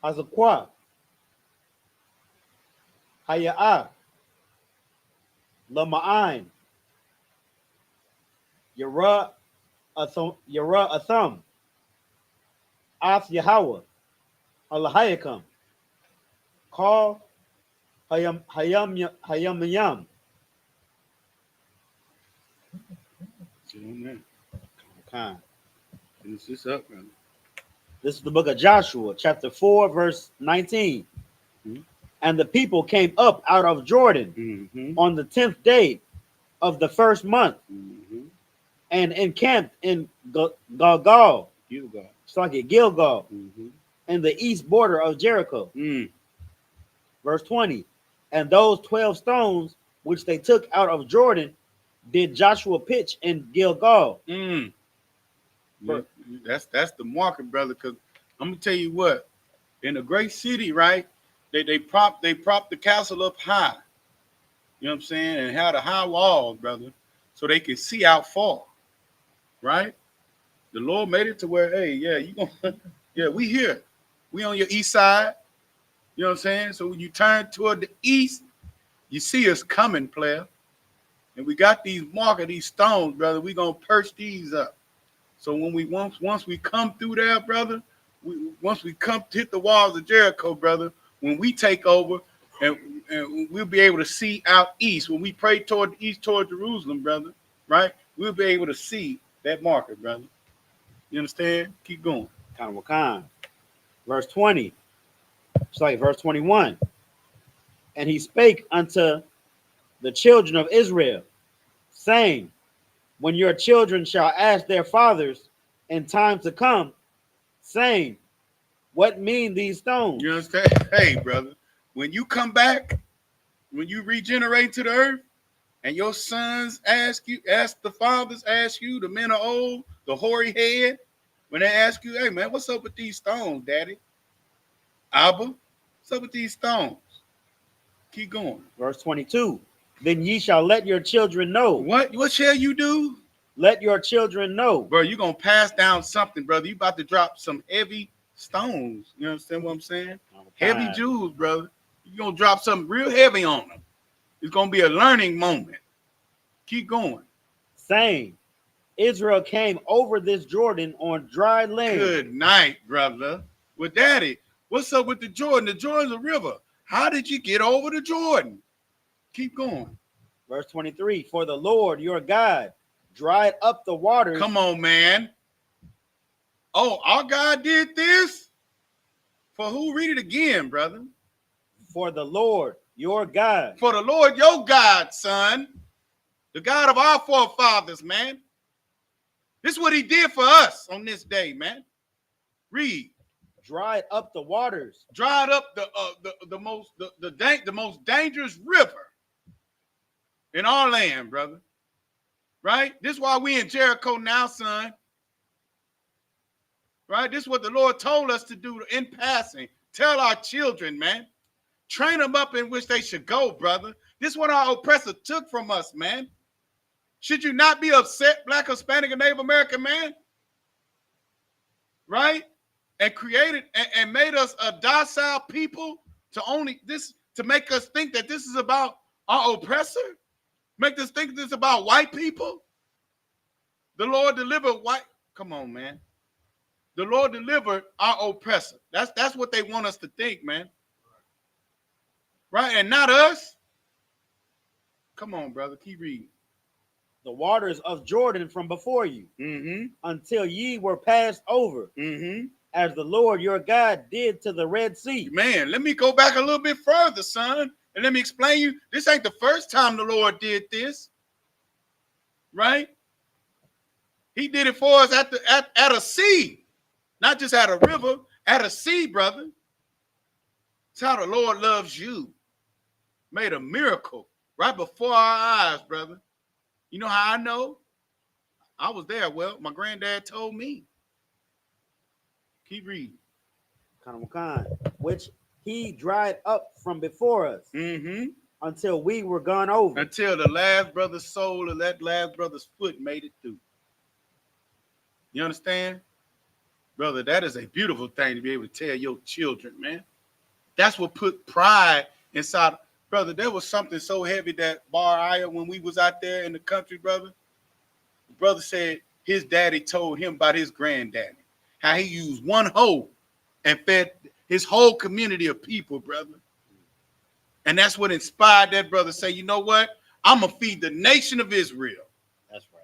Hazakwa. Haya'ah. Lama'ain. Yara Athum, Ath Yahweh, Alahiakum, Call Hayam. See on that. Okay. Finish this up, brother. This is the book of Joshua, chapter 4, verse 19. Mhm. And the people came up out of Jordan Mm-hmm. on the 10th day of the first month Mm-hmm. and encamped in Gilgal, Gilgal. it's like a Gilgal, Mm-hmm. in the east border of Jericho. Mm. Verse 20. And those 12 stones which they took out of Jordan did Joshua pitch in Gilgal. Mm. For- That's the market, brother. Because I'm gonna tell you what, in a great city, right? They prop the castle up high. You know what I'm saying? And had a high wall, brother, so they could see out far. Right? The Lord made it to where, hey, yeah, you gonna yeah, we here. We on your east side. You know what I'm saying? So when you turn toward the east, you see us coming, player. And we got these these stones, brother. We gonna perch these up. So when we once we come through there, brother, once we come to hit the walls of Jericho, brother, when we take over and we'll be able to see out east. When we pray toward the east, toward Jerusalem, brother, right? We'll be able to see that marker, brother. You understand? Keep going. Wakan. Verse 20. Sorry, verse 21. And he spake unto the children of Israel, saying, when your children shall ask their fathers in time to come, saying, what mean these stones? You understand? Hey, brother, when you come back, when you regenerate to the earth, and your sons ask the fathers ask you, the men are old, the hoary head, when they ask you, hey man, what's up with these stones, daddy? Abba, what's up with these stones? Keep going. Verse 22. Then ye shall let your children know. What shall you do? Let your children know. Bro, you're gonna pass down something, brother. You about to drop some heavy stones. You understand what I'm saying? Heavy jewels, brother. You're gonna drop something real heavy on them. It's gonna be a learning moment. Keep going. Saying, Israel came over this Jordan on dry land. Good night, brother. Well, daddy, what's up with the Jordan? The Jordan's a river. How did you get over the Jordan? Keep going. Verse 23. For the Lord your God dried up the waters. Come on, man. Oh, our God did this? For who? Read it again, brother. For the Lord your God. For the Lord your God, son. The God of our forefathers, man. This is what he did for us on this day, man. Read. Dried up the waters. Dried up the most dangerous river in our land, brother. Right? This is why we in Jericho now, son. Right? This is what the Lord told us to do in passing. Tell our children, man. Train them up in which they should go, brother. This is what our oppressor took from us, man. Should you not be upset, Black, Hispanic, and Native American man? Right? And created and made us a docile people to make us think that this is about our oppressor? Make us think this is about white people? The Lord delivered white. Come on, man. The Lord delivered our oppressor. That's what they want us to think, man. Right? And not us. Come on, brother. Keep reading. The waters of Jordan from before you, until ye were passed over, as the Lord your God did to the Red Sea. Man, let me go back a little bit further, son, and let me explain you. This ain't the first time the Lord did this, right? He did it for us at a sea, not just at a river, at a sea, brother. It's how the Lord loves you. Made a miracle right before our eyes, brother. You know how I know? I was there. Well, my granddad told me. Keep reading. Which he dried up from before us, until we were gone over. Until the last brother's soul or that last brother's foot made it through. You understand? Brother, that is a beautiful thing to be able to tell your children, man. That's what put pride inside. Brother, there was something so heavy that Bar Aya, when we was out there in the country, brother, the brother said his daddy told him about his granddaddy, how he used one hoe and fed his whole community of people, brother. And that's what inspired that brother say, you know what? I'm going to feed the nation of Israel. That's right.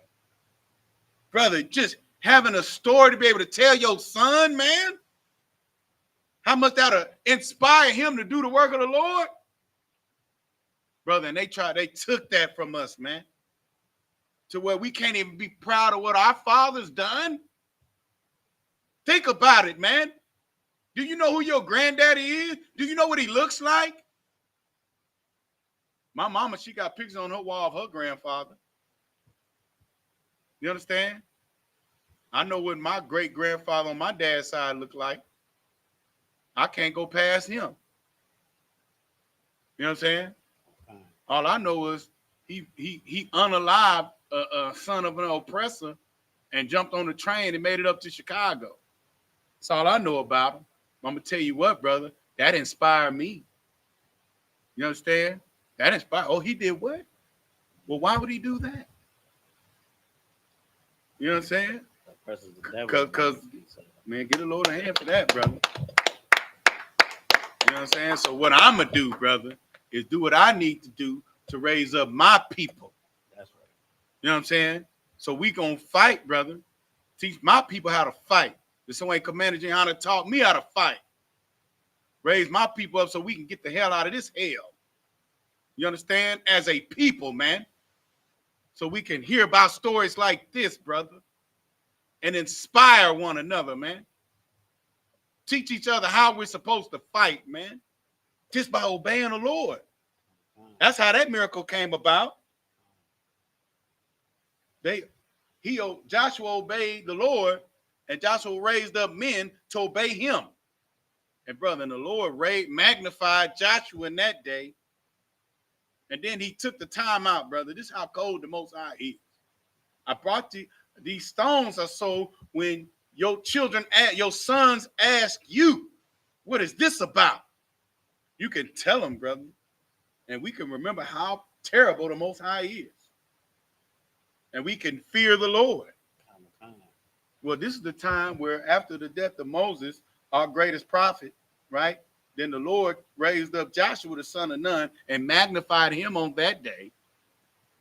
Brother, just having a story to be able to tell your son, man, how much that'll inspire him to do the work of the Lord. Brother, and they took that from us, man, to where we can't even be proud of what our father's done. Think about it, man. Do you know who your granddaddy is? Do you know what he looks like? My mama, she got pictures on her wall of her grandfather. You understand? I know what my great-grandfather on my dad's side looked like. I can't go past him. You know what I'm saying? All I know is he unalived a son of an oppressor and jumped on the train and made it up to Chicago. That's all I know about him. I'm going to tell you what, brother, that inspired me. You understand? That inspired. Oh, he did what? Well, why would he do that? You know what I'm saying? Because, man, get a load of hand for that, brother. You know what I'm saying? So what I'm going to do, brother, is do what I need to do to raise up my people. That's right. You know what I'm saying? So we going to fight, brother. Teach my people how to fight. The same way Commander YAHANNA taught me how to fight. Raise my people up so we can get the hell out of this hell. You understand? As a people, man. So we can hear about stories like this, brother. And inspire one another, man. Teach each other how we're supposed to fight, man. Just by obeying the Lord. That's how that miracle came about. Joshua obeyed the Lord, and Joshua raised up men to obey him. And brother, and the Lord magnified Joshua in that day. And then he took the time out, brother. This is how cold the Most High is. I brought these stones are so when your sons ask you, what is this about? You can tell them, brother. And we can remember how terrible the Most High is. And we can fear the Lord. Well, this is the time where after the death of Moses, our greatest prophet, right? Then the Lord raised up Joshua, the son of Nun, and magnified him on that day.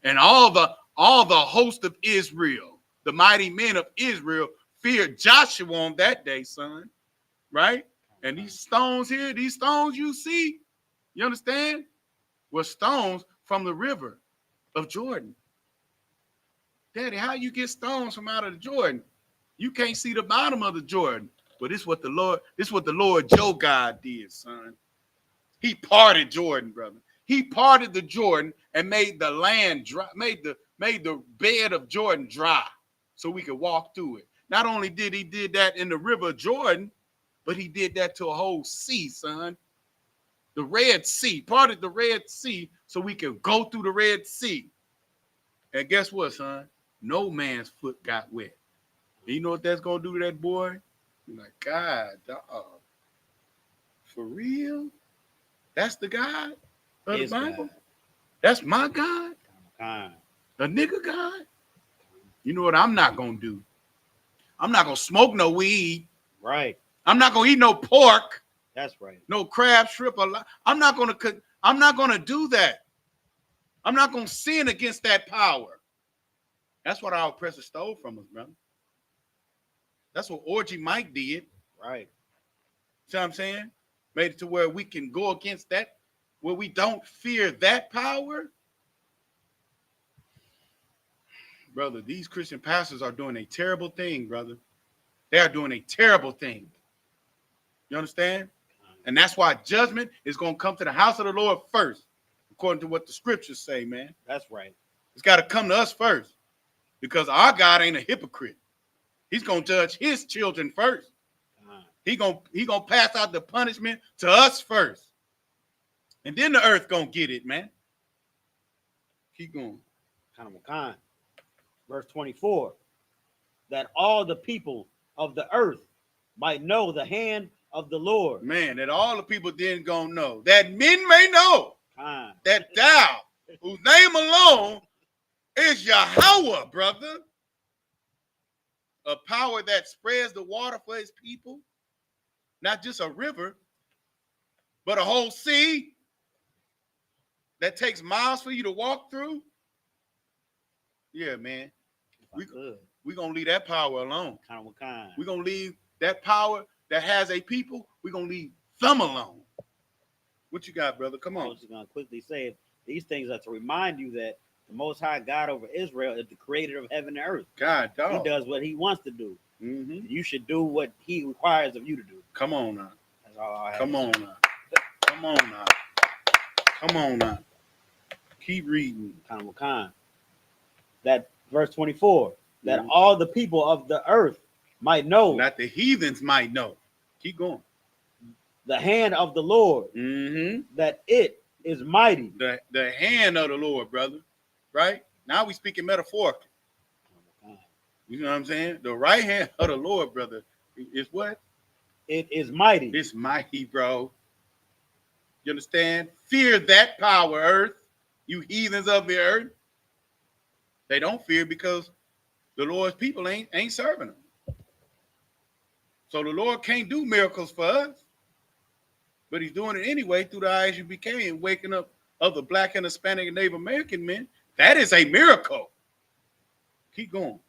And all the host of Israel, the mighty men of Israel, feared Joshua on that day, son. Right? And these stones here, these stones you see, you understand? Were stones from the river of Jordan. Daddy, how you get stones from out of the Jordan? You can't see the bottom of the Jordan. But this is what the Lord your God did, son. He parted Jordan, brother. He parted the Jordan and made the land dry, made the bed of Jordan dry so we could walk through it. Not only did he did that in the river Jordan, but he did that to a whole sea, son. The Red Sea, parted the Red Sea so we could go through the Red Sea. And guess what, son? No man's foot got wet. And you know what that's going to do to that boy? You're like, God, dog. For real? That's the God of the Bible? God. That's my God? A nigga God? You know what I'm not going to do? I'm not going to smoke no weed. Right. I'm not going to eat no pork. That's right. No crab, shrimp. I'm not going to do that. I'm not going to sin against that power. That's what our oppressor stole from us, brother. That's what Orgy Mike did. Right. See what I'm saying? Made it to where we can go against that, where we don't fear that power. Brother, these Christian pastors are doing a terrible thing, brother. They are doing a terrible thing. You understand? And that's why judgment is going to come to the house of the Lord first, according to what the scriptures say, man. That's right. It's got to come to us first, because our God ain't a hypocrite. He's going to judge his children first. He gonna pass out the punishment to us first. And then the earth going to get it, man. Keep going. Verse 24. That all the people of the earth might know the hand of the Lord. Man, that all the people didn't gonna know. That men may know that thou, whose name alone is Yahweh, brother. a power that spreads the water for his people, not just a river, but a whole sea that takes miles for you to walk through. Yeah, man. We're going to leave that power alone. We're going to leave that power that has a people, we're going to leave them alone. What you got, brother? Come on. I was just going to quickly say, these things are to remind you that the Most High God over Israel is the creator of heaven and earth. God, dog. He does what he wants to do. Mm-hmm. You should do what he requires of you to do. Come on now. That's all I have. Come on now. Come on now. Come on now. Keep reading. That verse 24, that Mhm. all the people of the earth might know, That the heathens might know. Keep going. the hand of the Lord, Mm-hmm. that it is mighty. The hand of the Lord, brother. Right? Now we speaking metaphorically. You know what I'm saying? The right hand of the Lord, brother, is what? It is mighty. It's mighty, bro. You understand? Fear that power, earth. You heathens of the earth. They don't fear because the Lord's people ain't serving them. So the Lord can't do miracles for us. But he's doing it anyway through the I.S.U.P.K and waking up other black and Hispanic and Native American men. That is a miracle. Keep going.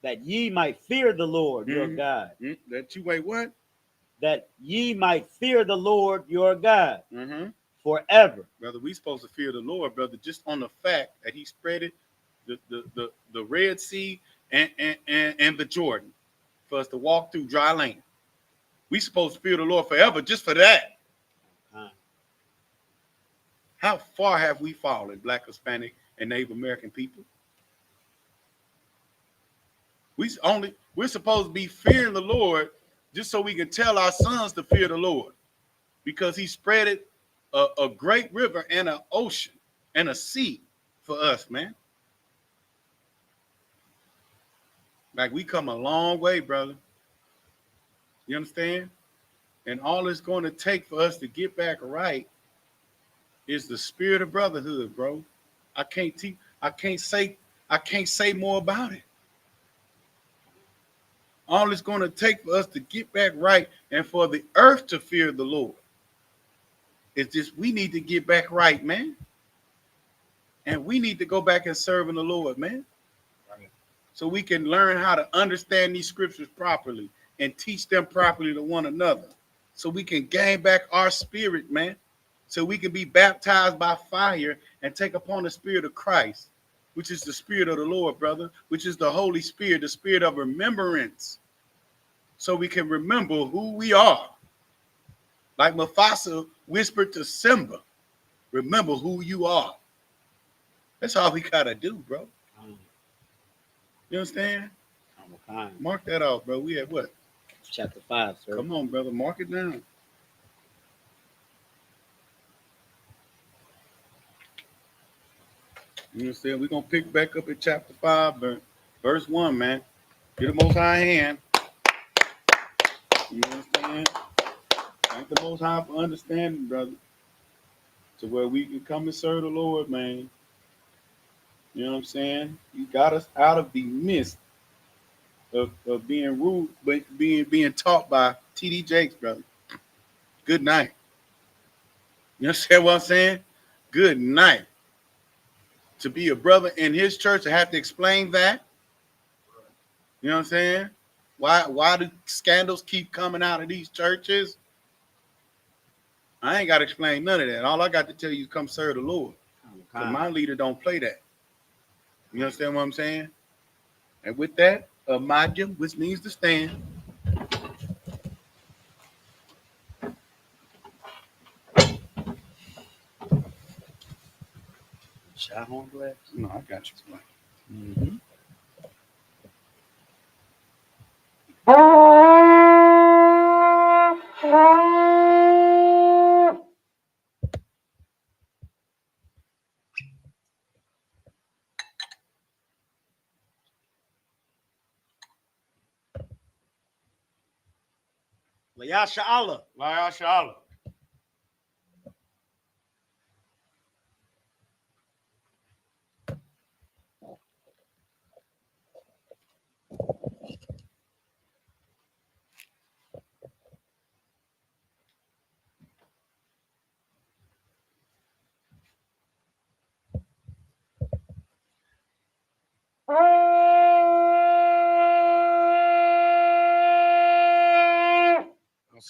That ye might fear the Lord your God. That you wait what? That ye might fear the Lord your God forever. Brother, we supposed to fear the Lord, brother, just on the fact that he spread it, the Red Sea and the Jordan for us to walk through dry land. We supposed to fear the Lord forever just for that. How far have we fallen, black, Hispanic, and Native American people? We're supposed to be fearing the Lord just so we can tell our sons to fear the Lord, because he spread it a great river and an ocean and a sea for us, man. Like, we come a long way, brother. You understand? And all it's going to take for us to get back right is the spirit of brotherhood, bro. I can't say more about it. All it's going to take for us to get back right and for the earth to fear the Lord is just, we need to get back right, man. And we need to go back and serve in the Lord, man. Right. So we can learn how to understand these scriptures properly and teach them properly to one another. So we can gain back our spirit, man. So we can be baptized by fire and take upon the spirit of Christ, which is the spirit of the Lord, brother, which is the Holy Spirit, the spirit of remembrance. So we can remember who we are. Like Mufasa whispered to Simba, remember who you are. That's all we gotta do, bro. You understand? Mark that off, bro. We at what? Chapter 5, sir. Come on, brother. Mark it down. You understand? We're going to pick back up at chapter 5, verse 1, man. Get the Most High hand. You understand? Thank the Most High for understanding, brother. To where we can come and serve the Lord, man. You know what I'm saying? You got us out of the midst of being ruled, but being taught by T.D. Jakes, brother. Good night. You understand what I'm saying? Good night. To be a brother in his church, I have to explain that. You know what I'm saying? Why do scandals keep coming out of these churches? I ain't got to explain none of that. All I got to tell you is come serve the Lord. Because my leader don't play that. You understand what I'm saying? And with that, Majim, which means to stand. Shahorn blast? No, I got you. Mm-hmm. Layasha Allah. YAHANNA.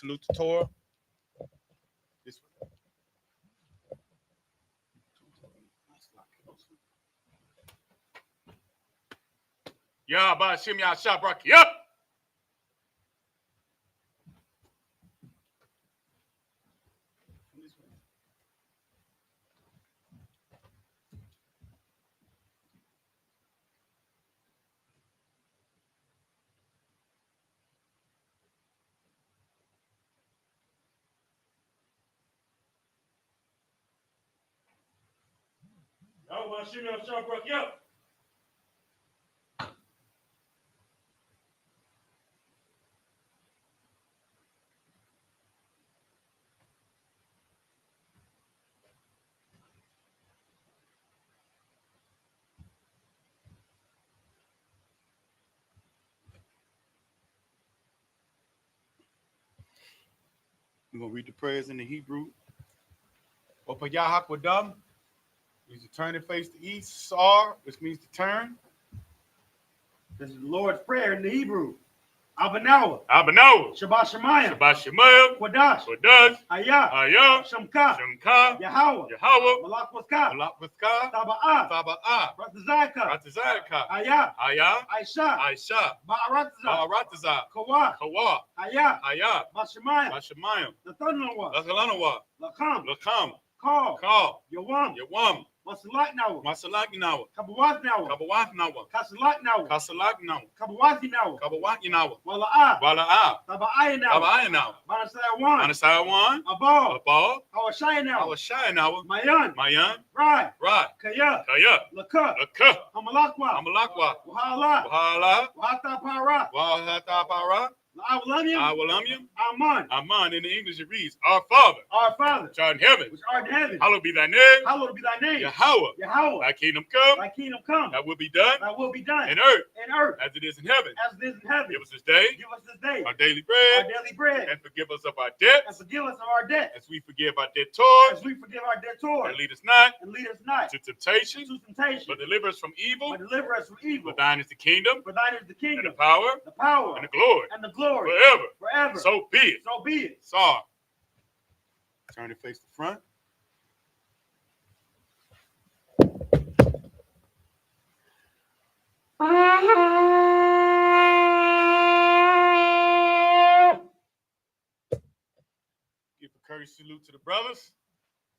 salute to Torah. This way. Yahbashim Yahshabrak. Yup. Yahweh Shabrak, yup. We're going to read the prayers in the Hebrew. YAHANNA means to turn and face the east. Sar, which means to turn. This is the Lord's Prayer in the Hebrew. Abanawa. Shabbat Shemayim. Quadash. I.S.U.P.K. Shemka. Yahweh. Malak Waska. Sabbath. Ratazaka. I.S.U.P.K. Ba'arataza. Kawah. I.S.U.P.K. Bashemayim. Nathanawa. Lakam. Call. Yawam. Masalaknawa. Kabawatnawa. Kasalaknawa. Kabawatnawa. Wala'ah. Taba'aynawa. Manasayawan. Abal. Hawashaynawa. Mayan. Rai. Kaya. Laka. Hamalakwa. Wahala. Wahatapara. Awalamyam. Aman. In the English it reads, Our Father. Which art in heaven. Hallowed be thy name. Yahweh. Thy kingdom come. Thy will be done. In earth. As it is in heaven. Give us this day. Our daily bread. And forgive us of our debts. As we forgive our debtors. And lead us not. To temptation. But deliver us from evil. For thine is the kingdom. And the power. And the glory. Forever. So be it. Sar. Turn to face the front. Give a courteous salute to the brothers.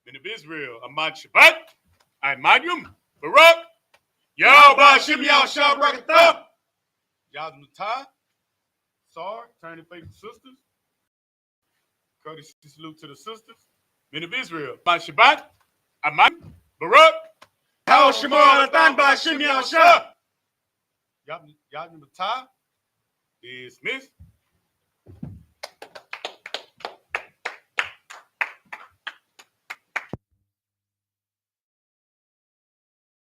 Men of Israel. Ahmad Shabbat. I.S.U.P.K. Barak. Yahbashim Yahshabrak. Yazmutai. Sar, turn and face the sisters. Courteous salute to the sisters. Men of Israel. Shabbat. I.S.U.P.K. Barak. How Shemar Atan Bashim Yahshabrak. Yazmutai. Dismissed.